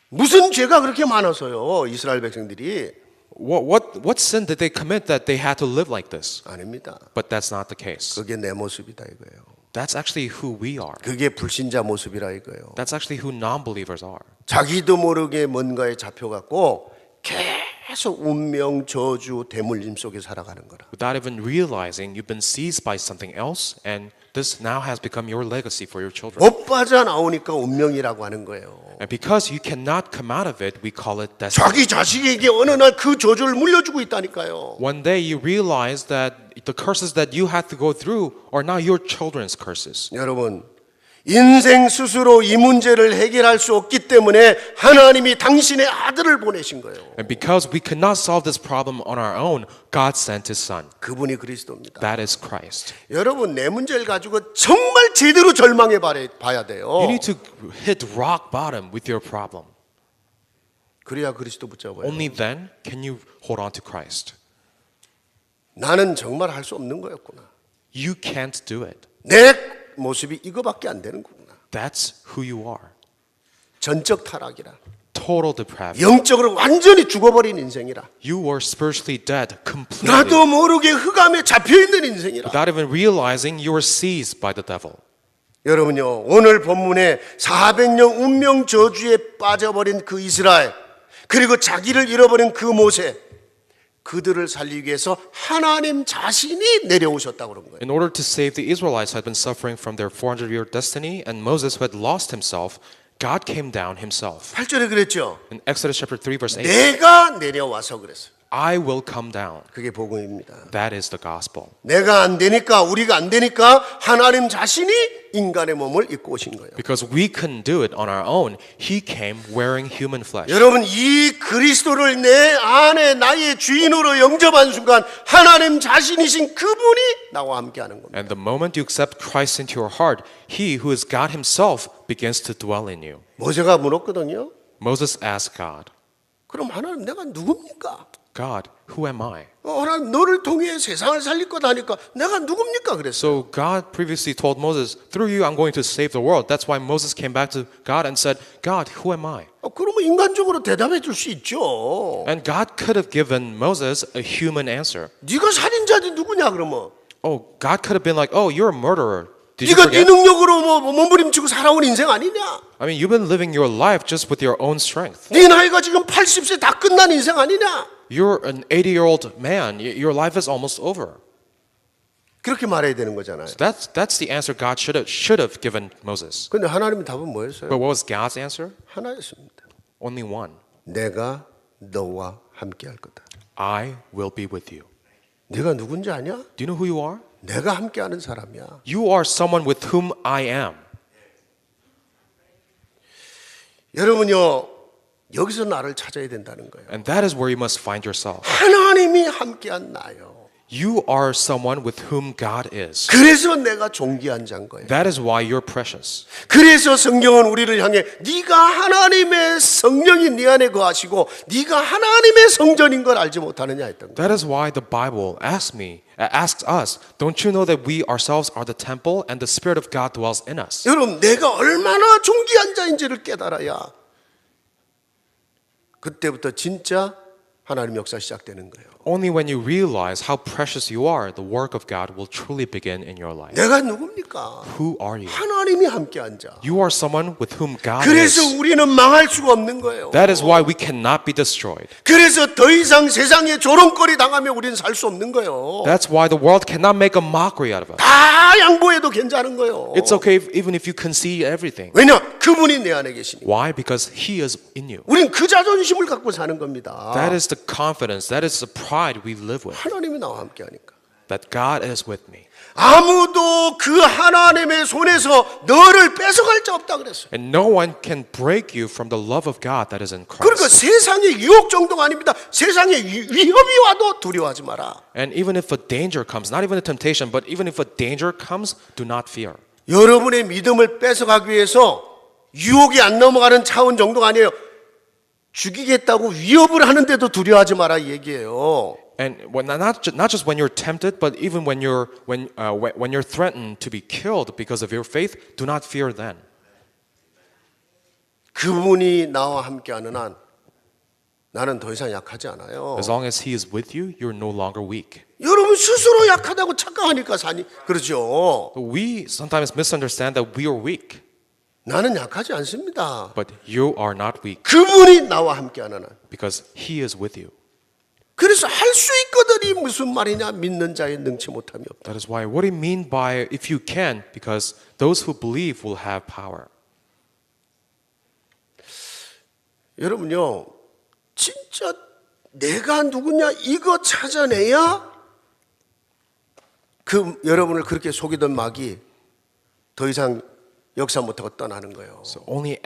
Speaker 1: 무슨 죄가 그렇게 많아서요 이스라엘 백성들이?
Speaker 2: What sin did they commit that they had to live like this?
Speaker 1: 아닙니다.
Speaker 2: But that's not the case.
Speaker 1: 그게 내 모습이다 이거예요.
Speaker 2: That's actually who we are.
Speaker 1: 그게 불신자 모습이라 이거예요.
Speaker 2: That's actually who non-believers are.
Speaker 1: 자기도 모르게 뭔가에 잡혀갖고 계속 운명, 저주, 대물림 속에 살아가는 거라.
Speaker 2: Without even realizing you've been seized by something else, and this now has become your legacy for your children.
Speaker 1: 못 빠져나오니까 운명이라고 하는 거예요.
Speaker 2: And because you cannot come out of it, we call it destiny.
Speaker 1: 자기 자식에게 어느 날 그 저주를 물려주고 있다니까요.
Speaker 2: One day you realize that the curses that you had to go through are now your children's curses.
Speaker 1: 여러분, 인생 스스로 이 문제를 해결할 수 없기 때문에 하나님이 당신의 아들을 보내신 거예요.
Speaker 2: And because we cannot solve this problem on our own, God sent His Son.
Speaker 1: 그분이 그리스도입니다.
Speaker 2: That is Christ.
Speaker 1: 여러분, 내 문제를 가지고 정말 제대로 절망해 봐야 돼요.
Speaker 2: You need to hit rock bottom with your problem.
Speaker 1: 그래야 그리스도 붙잡아요.
Speaker 2: Only then can you hold on to Christ.
Speaker 1: 나는 정말 할 수 없는 거였구나.
Speaker 2: You can't do it.
Speaker 1: 내 모습이 이거밖에 안 되는구나.
Speaker 2: That's who you are.
Speaker 1: 전적 타락이라.
Speaker 2: Total depravity.
Speaker 1: 영적으로 완전히 죽어버린 인생이라.
Speaker 2: You were spiritually dead completely.
Speaker 1: 나도 모르게 흑암에 잡혀있는 인생이라.
Speaker 2: Without even realizing you were seized by the devil.
Speaker 1: 여러분요, 오늘 본문에 400년 운명 저주에 빠져버린 그 이스라엘, 그리고 자기를 잃어버린 그 모세, 그들을 살리기 위해서 하나님 자신이 내려오셨다고 그런 거예요.
Speaker 2: In order to save the Israelites who had been suffering from their 400-year destiny, and Moses who had lost himself, God came down himself.
Speaker 1: 8절에 그랬죠.
Speaker 2: In Exodus chapter 3 verse 8,
Speaker 1: 내가 내려와서 그랬어요.
Speaker 2: I will come down.
Speaker 1: 그게 복음입니다.
Speaker 2: That is the gospel.
Speaker 1: 내가 안 되니까, 우리가 안 되니까 하나님 자신이 인간의 몸을 입고 오신 거예요.
Speaker 2: Because we couldn't do it on our own, He came wearing human flesh.
Speaker 1: 여러분, 이 그리스도를 내 안에 나의 주인으로 영접한 순간 하나님 자신이신 그분이 나와 함께하는 겁니다.
Speaker 2: And the moment you accept Christ into your heart, He who is God Himself begins to dwell in you.
Speaker 1: 모세가 물었거든요.
Speaker 2: Moses asked God,
Speaker 1: 그럼 하나님 내가 누굽니까?
Speaker 2: God, who am I?
Speaker 1: 하나님 너를 통해 세상을 살릴 거다 하니까 내가 누굽니까 그랬어.
Speaker 2: So God previously told Moses, through you I'm going to save the world. That's why Moses came back to God and said, God, who am I?
Speaker 1: 그러면 인간적으로 대답해 줄 수 있죠.
Speaker 2: And God could have given Moses a human answer.
Speaker 1: 네가 살인자지 누구냐 그러면.
Speaker 2: Oh, God could have been like, oh, you're a murderer. Did you
Speaker 1: 네가 네
Speaker 2: forget?
Speaker 1: 능력으로 뭐 몸부림치고 살아온 인생 아니냐?
Speaker 2: I mean, you've been living your life just with your own strength.
Speaker 1: 네 나이가 지금 80세 다 끝난 인생 아니냐?
Speaker 2: You're an 80-year-old man. Your life is almost over.
Speaker 1: 그렇게 말해야 되는 거잖아요.
Speaker 2: That's the answer God should have given Moses.
Speaker 1: 근데 하나님의 답은 뭐였어요?
Speaker 2: But what was God's answer?
Speaker 1: 하나였습니다.
Speaker 2: Only one.
Speaker 1: 내가 너와 함께 할 거다.
Speaker 2: I will be with you.
Speaker 1: 네가 누군지 아냐?
Speaker 2: Do you know who you are?
Speaker 1: 내가 함께 하는 사람이야.
Speaker 2: You are someone with whom I am.
Speaker 1: 여러분요, 여기서 나를 찾아야 된다는 거예요.
Speaker 2: And that is where you must find yourself.
Speaker 1: 하나님이 함께한 나요.
Speaker 2: You are someone with whom God is.
Speaker 1: 그래서 내가 존귀한 자인 거예요.
Speaker 2: That is why you're precious.
Speaker 1: 그래서 성경은 우리를 향해 네가 하나님의 성령이 네 안에 거하시고 네가 하나님의 성전인 걸 알지 못하느냐 했던 거예요.
Speaker 2: That is why the Bible asks us, don't you know that we ourselves are the temple and the Spirit of God dwells in us?
Speaker 1: 여러분, 내가 얼마나 존귀한 자인지를 깨달아야 그때부터 진짜 하나님 역사 시작되는 거예요.
Speaker 2: Only when you realize how precious you are, the work of God will truly begin in your life.
Speaker 1: 내가 누굽니까?
Speaker 2: Who are you?
Speaker 1: 하나님이 함께한 자.
Speaker 2: You are someone with whom God
Speaker 1: 그래서
Speaker 2: is.
Speaker 1: 우리는 망할 수가 없는 거예요.
Speaker 2: That is why we cannot be destroyed.
Speaker 1: 그래서 더 이상 세상에 조롱거리 당하며 우리는 살 수 없는 거예요.
Speaker 2: That's why the world cannot make a mockery out of us.
Speaker 1: 다 양보해도 괜찮은 거예요.
Speaker 2: It's okay even if you concede everything.
Speaker 1: 왜냐? 그분이 내 안에 계시니까.
Speaker 2: Why? Because He is in you.
Speaker 1: 우린 그 자존심을 갖고 사는 겁니다.
Speaker 2: That is the confidence, that is the pride we live with.
Speaker 1: 하나님이 나와 함께 하니까.
Speaker 2: That God is with me.
Speaker 1: 아무도 그 하나님의 손에서 너를 뺏어갈 자 없다 그랬어요.
Speaker 2: And no one can break you from the love of God that is in
Speaker 1: 그러니까
Speaker 2: Christ.
Speaker 1: 세상의 유혹 정도가 아닙니다. 세상의 위협이 와도 두려워하지 마라.
Speaker 2: And even if a danger comes, not even a temptation, but even if a danger comes, do not fear.
Speaker 1: 여러분의 믿음을 뺏어가기 위해서 유혹이 안 넘어가는 차원 정도가 아니에요. 죽이겠다고 위협을 하는데도 두려워하지 마라 이 얘기예요.
Speaker 2: And not just when you're tempted, but even when you're threatened to be killed because of your faith, do not fear then.
Speaker 1: 그분이 나와 함께하는 한 나는 더 이상 약하지 않아요.
Speaker 2: As long as He is with you, you're no longer weak.
Speaker 1: 여러분 스스로 약하다고 착각하니까 사니 그렇죠.
Speaker 2: We sometimes misunderstand that we are weak,
Speaker 1: 나는 약하지 않습니다.
Speaker 2: but you are not weak
Speaker 1: 그분이 나와 함께하는 한.
Speaker 2: because He is with you.
Speaker 1: 그래서 할 수 있거든이 무슨 말이냐? 믿는 자의 능치 못함이 없다.
Speaker 2: That is why what do you mean by if you can? Because those who believe will have power.
Speaker 1: 여러분요, 진짜 내가 누구냐 이거 찾아내야 그 여러분을 그렇게 속이던 마귀 더 이상 역사 못하고 떠나는 거예요.
Speaker 2: So only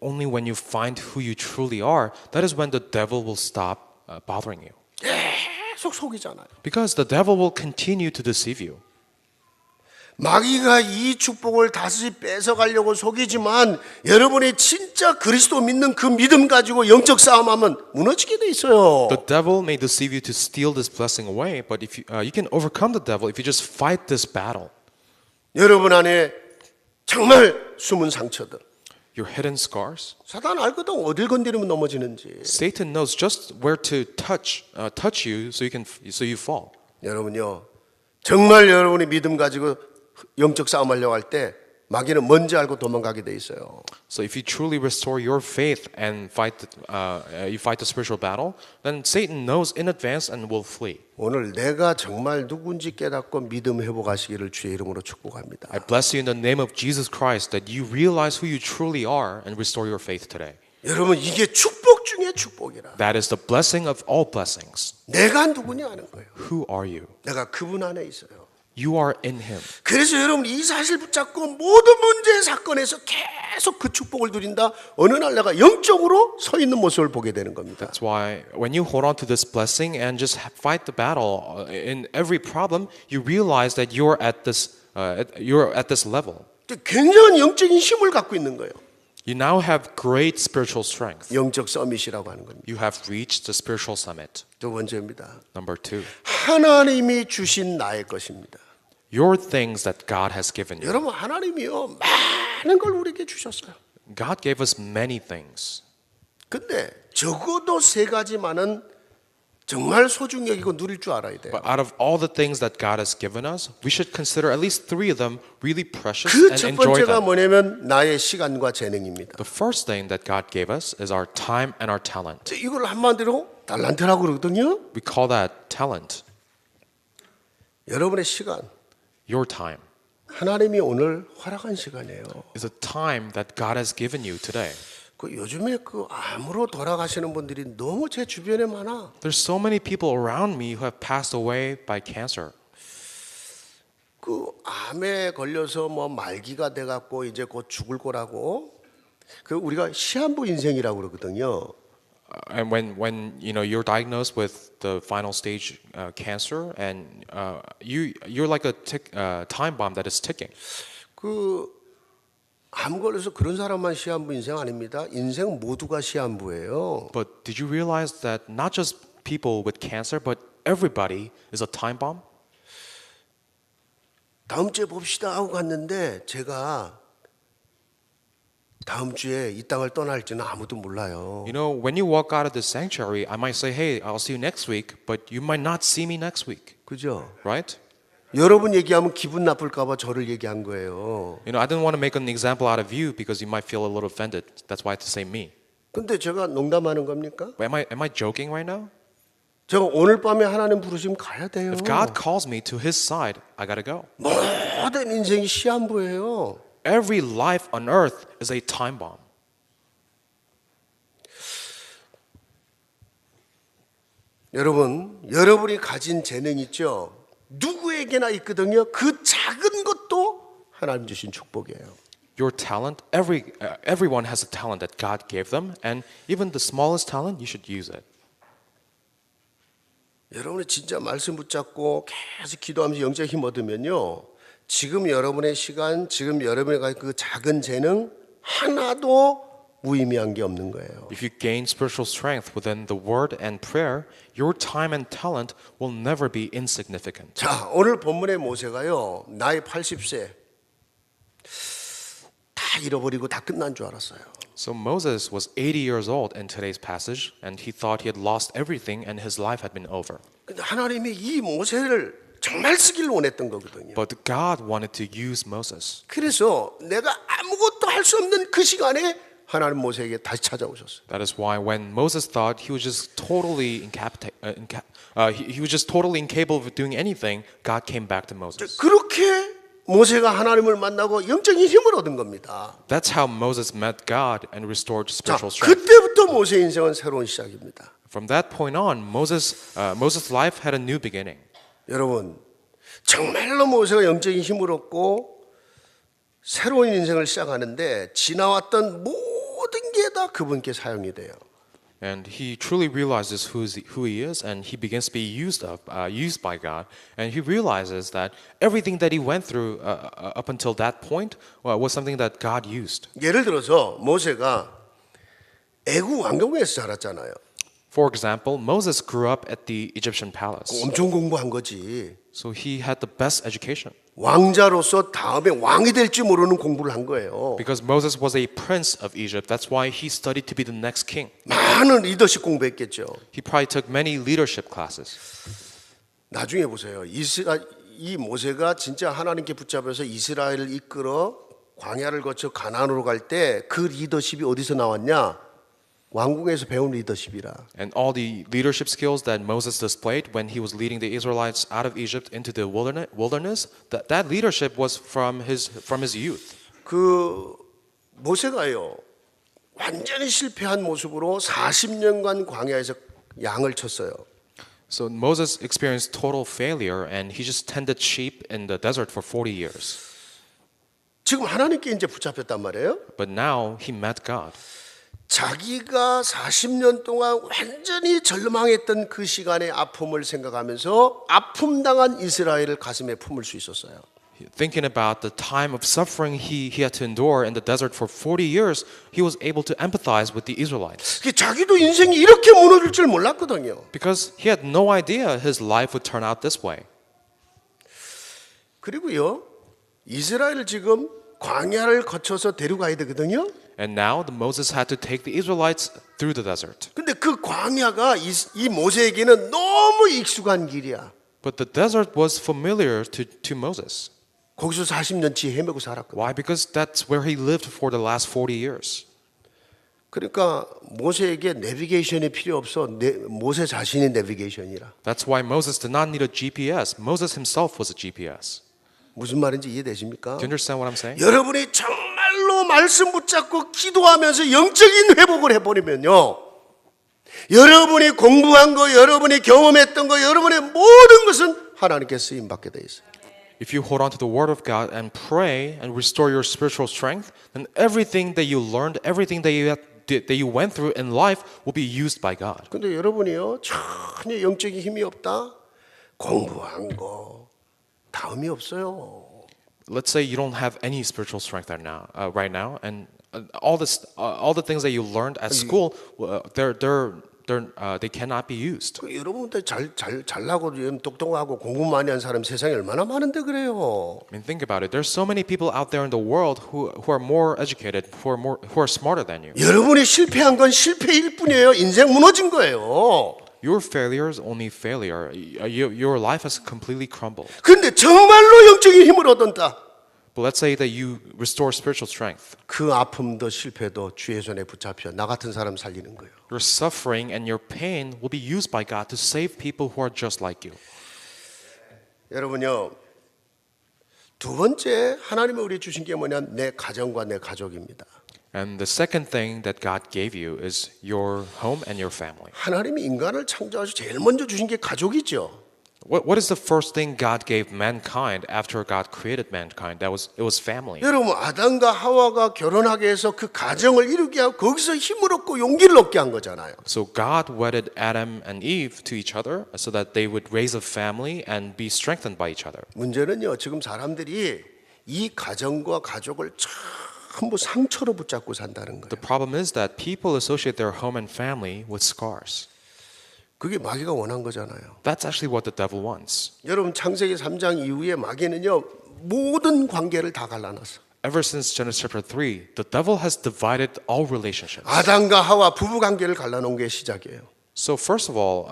Speaker 2: when you find who you truly are, that is when the devil will stop bothering you.
Speaker 1: 계속 속이잖아요.
Speaker 2: Because the devil will continue to deceive you.
Speaker 1: 마귀가 이 축복을 다시 뺏어가려고 속이지만 여러분이 진짜 그리스도 믿는 그 믿음 가지고 영적 싸움하면 무너지게 돼 있어요.
Speaker 2: The devil may deceive you to steal this blessing away, but if you can overcome the devil if you just fight this battle.
Speaker 1: 여러분 안에 정말 숨은 상처들.
Speaker 2: Your hidden scars.
Speaker 1: 사단 알거든 어딜 건드리면 넘어지는지.
Speaker 2: Satan knows just where to touch you so you fall.
Speaker 1: 여러분요, 정말 여러분이 믿음 가지고 영적 싸움하려고 할 때 마귀는 뭔지 알고 도망가게 돼 있어요.
Speaker 2: So if you truly restore your faith and you fight the spiritual battle, then Satan knows in advance and will flee.
Speaker 1: 오늘 내가 정말 누군지 깨닫고 믿음 회복하시기를 주의 이름으로 축복합니다.
Speaker 2: I bless you in the name of Jesus Christ that you realize who you truly are and restore your faith today.
Speaker 1: 여러분 이게 축복 중에 축복이라.
Speaker 2: That is the blessing of all blessings.
Speaker 1: 내가 누구냐 하는 거예요.
Speaker 2: Who are you?
Speaker 1: 내가 그분 안에 있어요.
Speaker 2: You are in Him.
Speaker 1: 그래서 여러분 이 사실 붙잡고 모든 문제 사건에서 계속 그 축복을 누린다. 어느 날 내가 영적으로 서 있는 모습을 보게 되는 겁니다.
Speaker 2: That's why when you hold on to this blessing and just fight the battle in every problem, you realize that you're at this level.
Speaker 1: 굉장한 영적인 힘을 갖고 있는 거예요.
Speaker 2: You now have great spiritual strength.
Speaker 1: 영적 서밋이라고 하는 겁니다.
Speaker 2: You have reached the spiritual summit.
Speaker 1: 두 번째입니다.
Speaker 2: Number 2.
Speaker 1: 하나님이 주신 나의 것입니다.
Speaker 2: Your things that God has given you.
Speaker 1: 여러분 하나님이요 많은 걸 우리에게 주셨어요.
Speaker 2: God gave us many things.
Speaker 1: 근데 적어도 세 가지만은 정말 소중히 여기고 누릴 줄 알아야 돼요.
Speaker 2: But out of all the things that God has given us, we should consider at least 3 of them really precious
Speaker 1: 그
Speaker 2: and
Speaker 1: 첫
Speaker 2: enjoy
Speaker 1: 번째가
Speaker 2: them.
Speaker 1: 뭐냐면 나의 시간과 재능입니다.
Speaker 2: The first thing that God gave us is our time and our talent.
Speaker 1: 이걸 한마디로 달란트라고 그러거든요.
Speaker 2: We call that talent.
Speaker 1: 여러분의 시간,
Speaker 2: Your time
Speaker 1: 하나님이 오늘 허락한 시간이에요.
Speaker 2: is a time that God has given you today.
Speaker 1: 그 요즘에 그 암으로 돌아가시는 분들이 너무 제 주변에 많아.
Speaker 2: There's so many people around me who have passed away by cancer.
Speaker 1: 그 암에 걸려서 뭐 말기가 돼 갖고 이제 곧 죽을 거라고 그 우리가 시한부 인생이라고 그러거든요.
Speaker 2: And when you know you're diagnosed with the final stage cancer, and you're like a time bomb that is ticking.
Speaker 1: 그 암 걸려서 그런 사람만 시한부 인생 아닙니다. 인생 모두가 시한부예요.
Speaker 2: But did you realize that not just people with cancer, but everybody is a time bomb?
Speaker 1: 다음 주에 봅시다 하고 갔는데 제가 다음 주에 이 땅을 떠날지는 아무도 몰라요.
Speaker 2: You know, when you walk out of this sanctuary, I might say, "Hey, I'll see you next week," but you might not see me next week,
Speaker 1: 그죠?
Speaker 2: right?
Speaker 1: 여러분 얘기하면 기분 나쁠까 봐 저를 얘기한 거예요.
Speaker 2: You know, I didn't want to make an example out of you because you might feel a little offended. That's why I had to say me.
Speaker 1: 근데 제가 농담하는 겁니까?
Speaker 2: But am I joking right now?
Speaker 1: 제가 오늘 밤에 하나님 부르시면 가야 돼요.
Speaker 2: If God calls me to His side, I gotta go.
Speaker 1: 모든 인생이 시한부예요.
Speaker 2: Every life on earth is a time bomb.
Speaker 1: 여러분, 여러분이 가진 재능 있죠? 누구에게나 있거든요. 그 작은 것도 하나님 주신 축복이에요.
Speaker 2: Your talent, everyone has a talent that God gave them, and even the smallest talent, you should use it.
Speaker 1: 여러분이 진짜 말씀 붙잡고 계속 기도하면서 영적 힘 얻으면요. 지금 여러분의 시간, 지금 여러분이 가진 그 작은 재능 하나도 무의미한 게 없는 거예요.
Speaker 2: If you gain spiritual strength within the word and prayer, your time and talent will never be insignificant.
Speaker 1: 자, 오늘 본문의 모세가요. 나이 80세 다 잃어버리고 다 끝난 줄 알았어요.
Speaker 2: So Moses was 80 years old in today's passage, and he thought he had lost everything and his life had been over.
Speaker 1: 근데 하나님이 이 모세를 정말 쓰기를 원했던 거거든요.
Speaker 2: But God wanted to use Moses.
Speaker 1: 그래서 내가 아무것도 할 수 없는 그 시간에 하나님 모세에게 다시 찾아오셨어요.
Speaker 2: That is why when Moses thought he was just totally he was just totally incapable of doing anything, God came back to Moses.
Speaker 1: 그렇게 모세가 하나님을 만나고 영적인 힘을 얻은 겁니다.
Speaker 2: That's how Moses met God and restored
Speaker 1: 자,
Speaker 2: spiritual strength.
Speaker 1: 그때부터 모세 인생은 새로운 시작입니다.
Speaker 2: From that point on, Moses' life had a new beginning.
Speaker 1: 여러분, 정말로 모세가 영적인 힘을 얻고 새로운 인생을 시작하는데 지나왔던 모든 게 다 그분께 사용이 돼요.
Speaker 2: And he truly realizes who he is, and he begins to be used by God. And he realizes that everything that he went through up until that point was something that God used.
Speaker 1: 예를 들어서 모세가 애국 왕궁에서 자랐잖아요.
Speaker 2: For example, Moses grew up at the Egyptian palace.
Speaker 1: 엄청 공부한 거지.
Speaker 2: So he had the best education.
Speaker 1: 왕자로서 다음에 왕이 될지 모르는 공부를 한 거예요.
Speaker 2: Because Moses was a prince of Egypt, that's why he studied to be the next king.
Speaker 1: 많은 리더십 공부했겠죠.
Speaker 2: He probably took many leadership classes.
Speaker 1: 나중에 보세요. 이 모세가 진짜 하나님께 붙잡혀서 이스라엘을 이끌어 광야를 거쳐 가나안으로 갈 때 그 리더십이 어디서 나왔냐? 왕궁에서 배운 리더십이라.
Speaker 2: And all the leadership skills that Moses displayed when he was leading the Israelites out of Egypt into the wilderness, that leadership was from his youth.
Speaker 1: 그 모세가요. 완전히 실패한 모습으로 40년간 광야에서 양을 쳤어요.
Speaker 2: So Moses experienced total failure, and he just tended sheep in the desert for 40 years.
Speaker 1: 지금 하나님께 이제 붙잡혔단 말이에요.
Speaker 2: But now he met God.
Speaker 1: 자기가 40년 동안 완전히 절망했던 그 시간의 아픔을 생각하면서 아픔 당한 이스라엘을 가슴에 품을 수 있었어요.
Speaker 2: Thinking about the time of suffering he had to endure in the desert for 40 years, he was able to empathize with the Israelites.
Speaker 1: 자기도 인생이 이렇게 무너질 줄 몰랐거든요.
Speaker 2: Because he had no idea his life would turn out this way.
Speaker 1: 그리고요, 이스라엘을 지금 광야를 거쳐서 데려가야 되거든요.
Speaker 2: And now Moses had to take the Israelites through the desert.
Speaker 1: 근데 그 광야가 이 모세에게는 너무 익숙한 길이야.
Speaker 2: But the desert was familiar to Moses.
Speaker 1: 거기서 40년치 헤매고 살았거든.
Speaker 2: Why? Because that's where he lived for the last 40 years.
Speaker 1: 그러니까 모세에게 내비게이션이 필요 없어. 모세 자신이 내비게이션이라.
Speaker 2: That's why Moses did not need a GPS. Moses himself was a GPS.
Speaker 1: 무슨 말인지 이해되십니까?
Speaker 2: Do you understand what I'm saying?
Speaker 1: 여러분이 정말로 말씀 붙잡고 기도하면서 영적인 회복을 해버리면요. 여러분이 공부한 거, 여러분이 경험했던 거, 여러분의 모든 것은 하나님께 쓰임받게 돼 있어요.
Speaker 2: If you hold on to the word of God and pray and restore your spiritual strength, then everything that you learned, everything that you went through in life will be used by God.
Speaker 1: 근데 여러분이요, 전혀 영적인 힘이 없다? 공부한 거 다 의미 없어요.
Speaker 2: Let's say you don't have any spiritual strength right now, and all the things that you learned at school, they cannot be used.
Speaker 1: 여러분들 잘나고 똑똑하고 공부 많이 한 사람 세상에 얼마나 많은데 그래요.
Speaker 2: I mean, think about it. There's so many people out there in the world who are more educated, who are smarter than you.
Speaker 1: 여러분이 실패한 건 실패일 뿐이에요. 인생 무너진 거예요.
Speaker 2: Your failure is only failure. Your life has completely crumbled.
Speaker 1: 근데 정말로 영적인 힘을 얻었다.
Speaker 2: But let's say that you restore spiritual strength.
Speaker 1: 그 아픔도 실패도 주의 손에 붙잡혀 나 같은 사람 살리는 거예요.
Speaker 2: Your suffering and your pain will be used by God to save people who are just like you.
Speaker 1: 여러분요, 두 번째 하나님이 우리 주신 게 뭐냐? 내 가정과 내 가족입니다.
Speaker 2: And the second thing that God gave you is your home and your family.
Speaker 1: 하나님이 인간을 창조하시고 제일 먼저 주신 게 가족이죠.
Speaker 2: What is the first thing God gave mankind after God created mankind? It was family.
Speaker 1: 여러분, 아담과 하와가 결혼하게 해서 그 가정을 이루게 하고 거기서 힘을 얻고 용기를 얻게 한 거잖아요.
Speaker 2: So God wedded Adam and Eve to each other so that they would raise a family and be strengthened by each other.
Speaker 1: 문제는요, 지금 사람들이 이 가정과 가족을 전부 상처로 붙잡고 산다는 거예요.
Speaker 2: The problem is that people associate their home and family with scars.
Speaker 1: 그게 마귀가 원한 거잖아요.
Speaker 2: That's actually what the devil wants.
Speaker 1: 여러분, 창세기 3장 이후에 마귀는요, 모든 관계를 다 갈라놨어.
Speaker 2: Ever since Genesis chapter 3, the devil has divided all relationships.
Speaker 1: 아담과 하와 부부 관계를 갈라놓은 게 시작이에요.
Speaker 2: So first of all,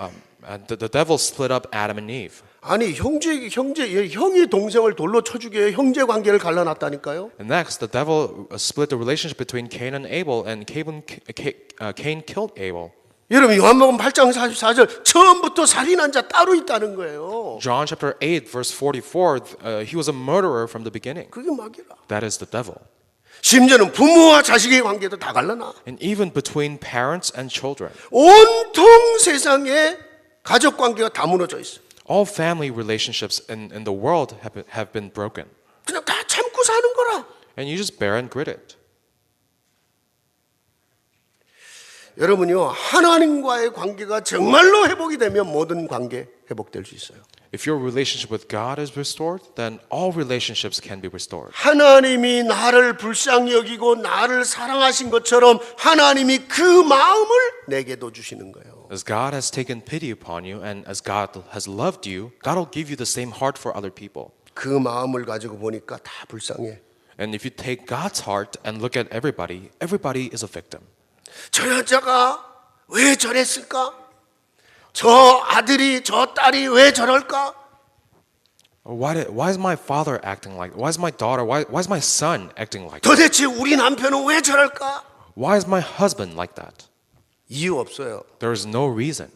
Speaker 2: the devil split up Adam and Eve.
Speaker 1: 아니 형이 동생을 돌로 쳐 죽여요. 형제 관계를 갈라놨다니까요.
Speaker 2: And next, the devil split the relationship between Cain and Abel, and Cain killed Abel.
Speaker 1: 여러분, 요한복음 8장 44절 처음부터 살인한 자 따로 있다는 거예요.
Speaker 2: John chapter 8, verse 44, he was a murderer from the beginning.
Speaker 1: 그게 마귀라.
Speaker 2: That is the devil.
Speaker 1: 심지어는 부모와 자식의 관계도 다 갈라놔.
Speaker 2: And even between parents and children.
Speaker 1: 온통 세상에 가족 관계가 다 무너져 있어.
Speaker 2: All family relationships in the world have been broken.
Speaker 1: 그냥 다 참고 사는 거라.
Speaker 2: And you just bear and grit it.
Speaker 1: 여러분이요, 하나님과의 관계가 정말로 회복이 되면 모든 관계 회복될 수 있어요.
Speaker 2: If your relationship with God is restored, then all relationships can be restored.
Speaker 1: 하나님이 나를 불쌍히 여기고 나를 사랑하신 것처럼 하나님이 그 마음을 내게도 주시는 거예요.
Speaker 2: As God has taken pity upon you and as God has loved you, God will give you the same heart for other people.
Speaker 1: 그 마음을 가지고 보니까 다 불쌍해.
Speaker 2: And if you take God's heart and look at everybody is a victim.
Speaker 1: 저 여자가 왜 저랬을까? 저 아들이 저 딸이 왜 저럴까?
Speaker 2: Why is my father acting like? Why is my daughter? Why is my son acting like?
Speaker 1: 도대체 우리 남편은 왜 저럴까?
Speaker 2: Why is my husband like that?
Speaker 1: 이유 없어요.
Speaker 2: There is no reason.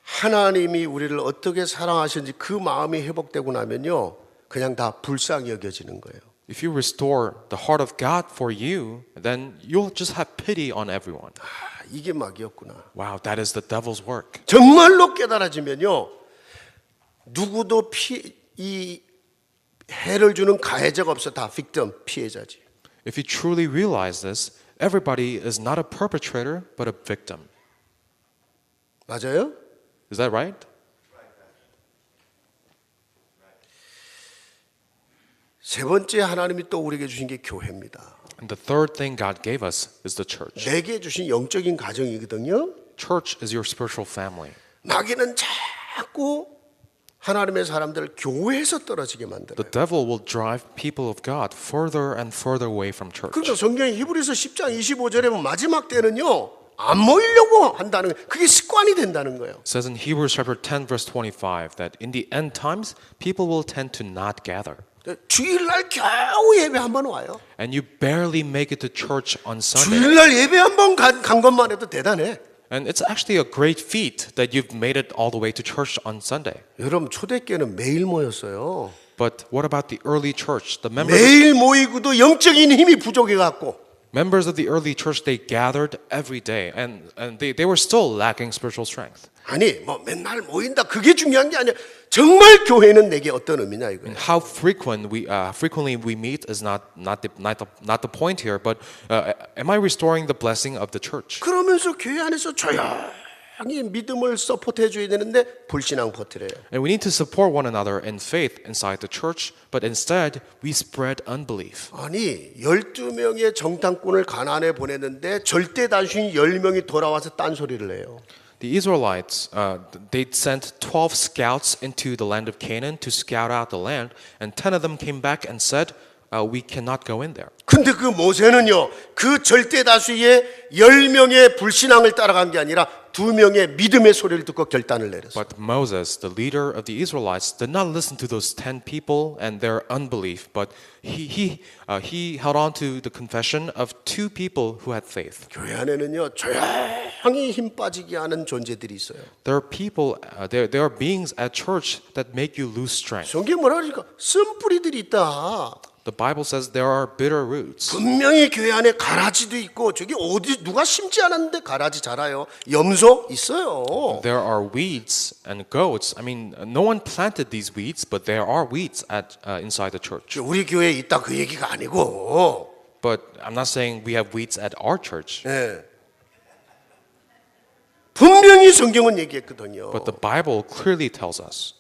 Speaker 1: 하나님이 우리를 어떻게 사랑하시는지 그 마음이 회복되고 나면요, 그냥 다 불쌍히 여겨지는 거예요.
Speaker 2: If you restore the heart of God for you, then you'll just have pity on everyone.
Speaker 1: 이게 마귀였구나.
Speaker 2: Wow, that is the devil's work.
Speaker 1: 정말로 깨달아지면요, 누구도 이 해를 주는 가해자가 없어. 다 victim, 피해자지.
Speaker 2: If you truly realize this, everybody is not a perpetrator but a victim.
Speaker 1: 맞아요?
Speaker 2: Is that right?
Speaker 1: 세 번째 하나님이 또 우리에게 주신 게 교회입니다.
Speaker 2: And the third thing God gave us is the church.
Speaker 1: 내게 주신 영적인 가정이거든요.
Speaker 2: Church is your spiritual family.
Speaker 1: 마귀는 자꾸 하나님의 사람들을 교회에서 떨어지게 만들어요.
Speaker 2: The devil will drive people of God further and further away from church.
Speaker 1: 그러니까 성경 히브리서 10장 25절에 보면 마지막 때는요, 안 모이려고 한다는 거예요. 그게 습관이 된다는 거예요.
Speaker 2: It says in Hebrews chapter 10 verse 25 that in the end times people will tend to not gather.
Speaker 1: 주일날 겨우 예배 한 번 와요.
Speaker 2: And you barely make it to church on Sunday.
Speaker 1: 주일날 예배 한 번 간 것만 해도 대단해.
Speaker 2: And it's actually a great feat that you've made it all the way to church on Sunday.
Speaker 1: 여러분, 초대교회는 매일 모였어요.
Speaker 2: But what about the early church? The
Speaker 1: 매일 모이고도 영적인 힘이 부족해 갖고
Speaker 2: members of the early church, they gathered every day and they were still lacking spiritual strength.
Speaker 1: 아니 뭐 맨날 모인다 그게 중요한 게 아니야. 정말 교회는 내게 어떤 의미냐 이거예요.
Speaker 2: How frequently we meet is not the point here, but am I restoring the blessing of the church?
Speaker 1: 그러면서 교회 안에서 조용히 믿음을 서포트해 줘야 되는데 불신앙 퍼뜨려요.
Speaker 2: And we need to support one another in faith inside the church, but instead we spread unbelief.
Speaker 1: 아니 12명의 정탐꾼을 가나안에 보냈는데 절대 단순히 10명이 돌아와서 딴소리를 해요.
Speaker 2: The Israelites, they sent 12 scouts into the land of Canaan to scout out the land, and 10 of them came back and said, we cannot go in there.
Speaker 1: 근데 그 모세는요, 그 절대 다수의 10명의 불신앙을 따라간 게 아니라 2명의 믿음의 소리를 듣고 결단을 내렸어요.
Speaker 2: But Moses, the leader of the Israelites, did not listen to those 10 people and their unbelief, but he held on to the confession of 2 people who had faith.
Speaker 1: 교회 안에는요, 조용히 힘 빠지게 하는 존재들이 있어요.
Speaker 2: There are people, there are beings at church that make you lose strength.
Speaker 1: 성경에 뭐라 그러니까 쓴뿌리들이 있다.
Speaker 2: The Bible says there are bitter roots.
Speaker 1: 분명히 교회 안에 가라지도 있고 저기 어디 누가 심지 않았는데 가라지 자라요. 염소 있어요.
Speaker 2: There are weeds and goats. I mean, no one planted these weeds, but there are weeds inside the church.
Speaker 1: 우리 교회에 있다 그 얘기가 아니고.
Speaker 2: But I'm not saying we have weeds at our church.
Speaker 1: 네. 분명히 성경은 얘기했거든요.
Speaker 2: But the Bible clearly tells us,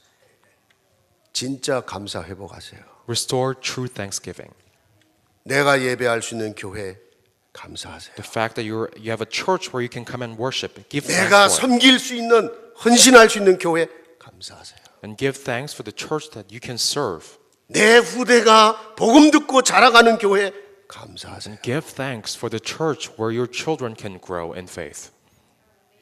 Speaker 1: 진짜 감사 회복하세요.
Speaker 2: restore true thanksgiving.
Speaker 1: 내가 예배할 수 있는 교회 감사하세요.
Speaker 2: The fact that you have a church where you can come and worship, give
Speaker 1: 내가
Speaker 2: thanks for it.
Speaker 1: 섬길 수 있는 헌신할 수 있는 교회 감사하세요.
Speaker 2: And give thanks for the church that you can serve.
Speaker 1: 내 후대가 복음 듣고 자라가는 교회 감사하세요.
Speaker 2: Give thanks for the church where your children can grow in faith.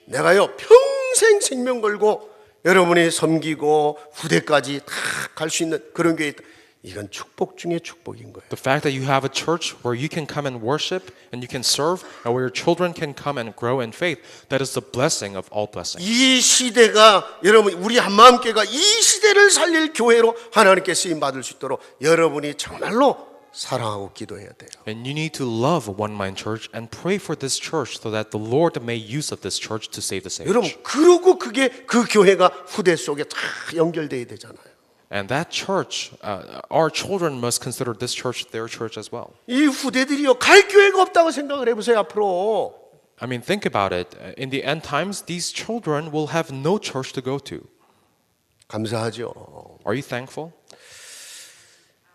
Speaker 1: 내가요 평생 생명 걸고 여러분이 섬기고 후대까지 다 갈 수 있는 그런 교회 있다. 이건 축복 중에 축복인 거예요.
Speaker 2: The fact that you have a church where you can come and worship and you can serve and where your children can come and grow in faith, that is the blessing of all blessings.
Speaker 1: 이 시대가 여러분 우리 한마음교회가 이 시대를 살릴 교회로 하나님께 쓰임 받을 수 있도록 여러분이 정말로 사랑하고 기도해야 돼요.
Speaker 2: And you need to love One Mind Church and pray for this church so that the Lord may use of this church to save this age.
Speaker 1: 여러분 그러고 그게 그 교회가 후대 속에 다 연결돼야 되잖아요.
Speaker 2: And that church, our children must consider this church their church as well.
Speaker 1: 이 후대들이요 갈 교회가 없다고 생각을 해보세요 앞으로.
Speaker 2: I mean, think about it. In the end times, these children will have no church to go to.
Speaker 1: 감사하죠.
Speaker 2: Are you thankful?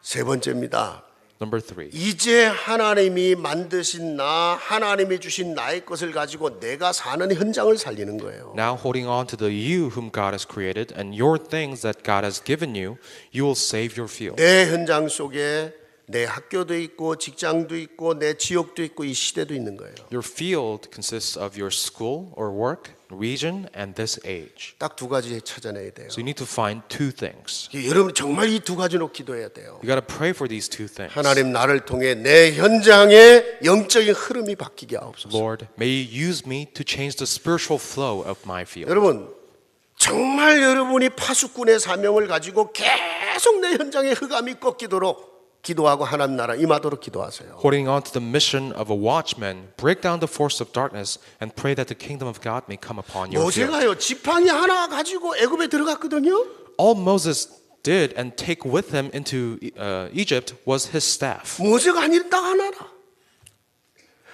Speaker 1: 세 번째입니다.
Speaker 2: Number 3.
Speaker 1: 이제 하나님이 만드신 나, 하나님이 주신 나의 것을 가지고 내가 사는 현장을 살리는 거예요.
Speaker 2: Now holding on to the you whom God has created and your things that God has given you, you will save your field.
Speaker 1: 내 현장 속에 내 학교도 있고 직장도 있고 내 지역도 있고 이 시대도 있는 거예요.
Speaker 2: Your field consists of your school or work, region, and this age.
Speaker 1: 딱 두 가지 찾아내야 돼요.
Speaker 2: So you need to find 2 things.
Speaker 1: 여러분 정말 이 두 가지로 기도해야 돼요.
Speaker 2: You got to pray for these 2 things.
Speaker 1: 하나님 나를 통해 내 현장의 영적인 흐름이 바뀌게 하옵소서.
Speaker 2: Lord, may you use me to change the spiritual flow of my field.
Speaker 1: 여러분 정말 여러분이 파수꾼의 사명을 가지고 계속 내 현장의 흑암이 꺾이도록 기도하고 하나님 나라 임하도록 기도하세요.
Speaker 2: Holding on to the mission of a watchman, break down the force of darkness and pray that the kingdom of God may come upon your field.
Speaker 1: 모세가요 지팡이 하나 가지고 애굽에 들어갔거든요.
Speaker 2: All Moses did and take with him into Egypt was his staff.
Speaker 1: 모세가 아니라 딱 하나라.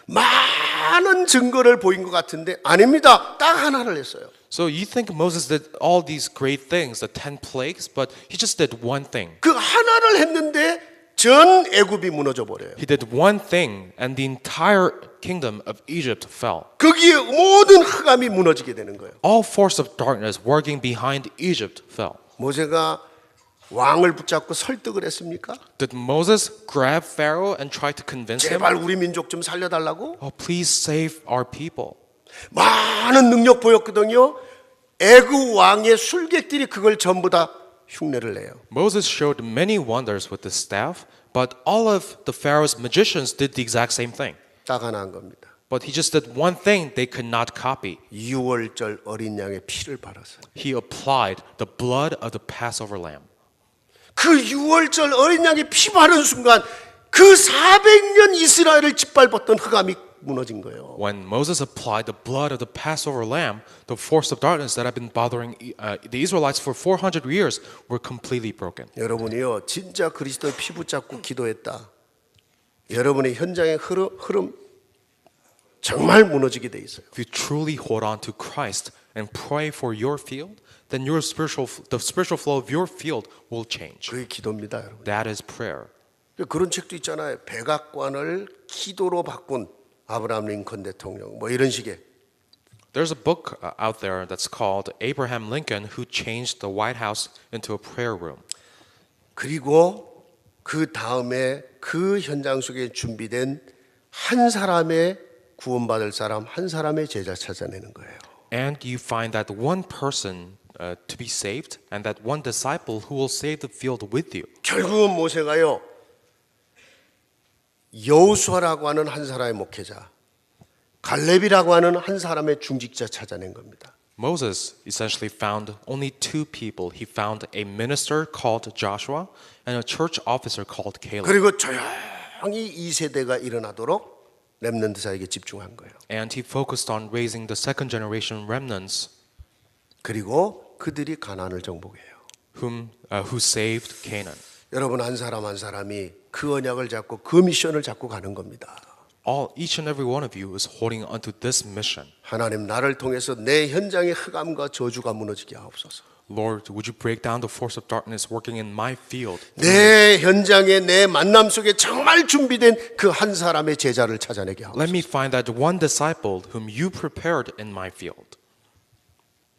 Speaker 1: 많은 증거를 보인 것 같은데 아닙니다. 딱 하나를 했어요.
Speaker 2: So you think Moses did all these great things, the 10 plagues, but he just did one thing.
Speaker 1: 그 하나를 했는데 전 애굽이 무너져 버려요.
Speaker 2: He did one thing and the entire kingdom of Egypt fell.
Speaker 1: 거기에 모든 흑암이 무너지게 되는 거예요.
Speaker 2: All force of darkness working behind Egypt fell.
Speaker 1: 모세가 왕을 붙잡고 설득을 했습니까?
Speaker 2: Did Moses grab Pharaoh and try to convince him?
Speaker 1: 제발 우리 민족 좀 살려달라고?
Speaker 2: Oh, please save our people.
Speaker 1: 많은 능력 보였거든요. 애굽 왕의 술객들이 그걸 전부 다 흉내를 내요.
Speaker 2: Moses showed many wonders with his staff, but all of the Pharaoh's magicians did the exact same thing.
Speaker 1: 딱 하나 한 겁니다.
Speaker 2: But he just did one thing they could not copy.
Speaker 1: 유월절 어린 양의 피를 발랐어요.
Speaker 2: He applied the blood of the Passover lamb.
Speaker 1: 그 유월절 어린 양의 피 바른 순간 그 400년 이스라엘을 짓밟았던 흑암이 무너진 거예요.
Speaker 2: When Moses applied the blood of the Passover lamb, the force of darkness that had been bothering the Israelites for 400 years were completely broken.
Speaker 1: 여러분이요 진짜 그리스도의 피 붙잡고 기도했다. 여러분의 현장의 흐름 정말 무너지게 돼 있어요.
Speaker 2: If you truly hold on to Christ and pray for your field, then the spiritual flow of your field will change.
Speaker 1: 그게 기도입니다, 여러분.
Speaker 2: That is prayer.
Speaker 1: 그런 책도 있잖아요. 백악관을 기도로 바꾼 아브라함 링컨 대통령 뭐 이런 식의.
Speaker 2: There's a book out there that's called Abraham Lincoln Who Changed the White House into a Prayer Room.
Speaker 1: 그리고 그 다음에 그 현장 속에 준비된 한 사람의 구원받을 사람, 한 사람의 제자 찾아내는 거예요.
Speaker 2: And you find that one person to be saved and that one disciple who will save the field with you.
Speaker 1: 결국은 모세가요. 여호수아라고 하는 한 사람의 목회자, 갈렙이라고 하는 한 사람의 중직자 찾아낸 겁니다.
Speaker 2: Moses essentially found only two people. He found a minister called Joshua and a church officer called Caleb.
Speaker 1: 그리고 조용히 이 세대가 일어나도록 렘넌트사에게 집중한 거예요.
Speaker 2: And he focused on raising the second generation remnants
Speaker 1: 그리고 그들이 가나안을 정복해요.
Speaker 2: who saved Canaan.
Speaker 1: 여러분 한 사람 한 사람이 그 언약을 잡고 그 미션을 잡고 가는 겁니다.
Speaker 2: Each and every one of you is holding onto this mission.
Speaker 1: 하나님 나를 통해서 내 현장의 흑암과 저주가 무너지게 하옵소서.
Speaker 2: Lord, would you break down the force of darkness working in my field?
Speaker 1: 내 현장에 내 만남 속에 정말 준비된 그 한 사람의 제자를 찾아내게 하옵소서.
Speaker 2: Let me find that one disciple whom you prepared in my field.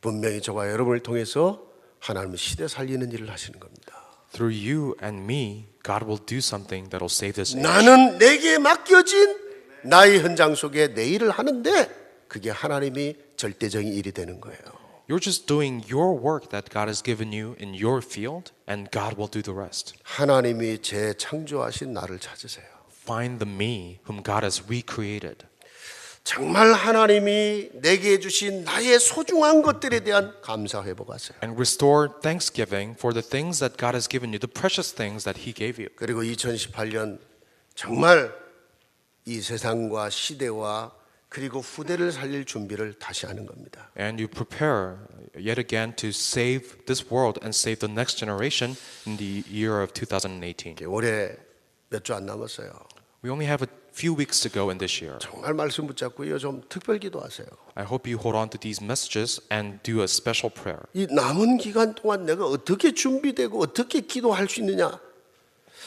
Speaker 1: 분명히 저와 여러분을 통해서 하나님은 시대 살리는 일을 하시는 겁니다.
Speaker 2: Through you and me, God will do something that will save this age.
Speaker 1: 나는 내게 맡겨진 나의 현장 속에 내 일을 하는데 그게 하나님이 절대적인 일이 되는 거예요.
Speaker 2: You're just doing your work that God has given you in your field, and God will do the rest.
Speaker 1: 하나님이 재창조하신 나를 찾으세요.
Speaker 2: Find the me whom God has recreated.
Speaker 1: 정말 하나님이 내게 주신 나의 소중한 것들에 대한 감사 회복하세요.
Speaker 2: And restore thanksgiving for the things that God has given you, the precious things that He gave you.
Speaker 1: 그리고 2018년 정말 이 세상과 시대와 그리고 후대를 살릴 준비를 다시 하는 겁니다.
Speaker 2: And you prepare yet again to save this world and save the next generation in the year of 2018.
Speaker 1: 올해 몇 주 안 남았어요.
Speaker 2: We only have a few weeks to go in this year.
Speaker 1: 정말 말씀 붙잡고요. 좀 특별 기도하세요.
Speaker 2: I hope you hold on to these messages and do a special prayer.
Speaker 1: 이 남은 기간 동안 내가 어떻게 준비되고 어떻게 기도할 수 있느냐?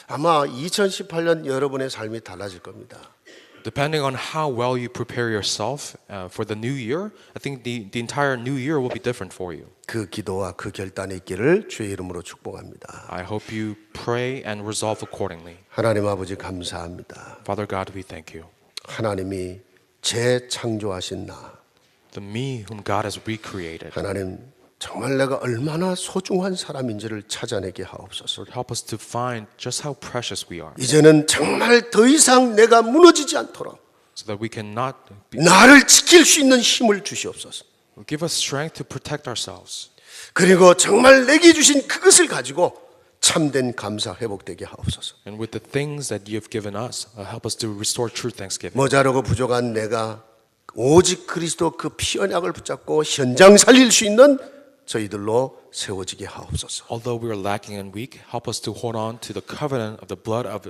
Speaker 1: 아마 2018년 여러분의 삶이 달라질 겁니다.
Speaker 2: Depending on how well you prepare yourself for the new year, I think the entire new year will be different for you.
Speaker 1: 그 기도와 그 결단이 있기를 주의 이름으로 축복합니다.
Speaker 2: I hope you pray and resolve accordingly.
Speaker 1: 하나님 아버지 감사합니다.
Speaker 2: Father God, we thank you.
Speaker 1: 하나님이 재창조하신 나,
Speaker 2: The me whom God has recreated.
Speaker 1: 하나님 정말 내가 얼마나 소중한 사람인지를 찾아내게 하옵소서.
Speaker 2: Lord, help us to find just how precious we are,
Speaker 1: 이제는 정말 더 이상 내가 무너지지 않도록
Speaker 2: so that we cannot
Speaker 1: 나를 지킬 수 있는 힘을 주시옵소서.
Speaker 2: give us strength to protect ourselves.
Speaker 1: 그리고 정말 내게 주신 그것을 가지고 참된 감사 회복되게 하옵소서.
Speaker 2: And with the things that you have given us, help us to restore true thanksgiving.
Speaker 1: 모자라고 부족한 내가 오직 그리스도 그 피 언약을 붙잡고 현장 살릴 수 있는 저희들로 세워지게 하옵소서.
Speaker 2: Although we are lacking and weak, help us to hold on to the covenant of the blood of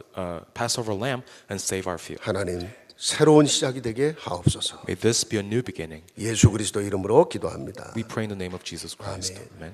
Speaker 2: Passover lamb and save our field.
Speaker 1: 하나님 새로운 시작이 되게 하옵소서.
Speaker 2: May this be a new beginning.
Speaker 1: 예수 그리스도 이름으로 기도합니다.
Speaker 2: We pray in the name of Jesus Christ.
Speaker 1: Amen.
Speaker 2: Amen.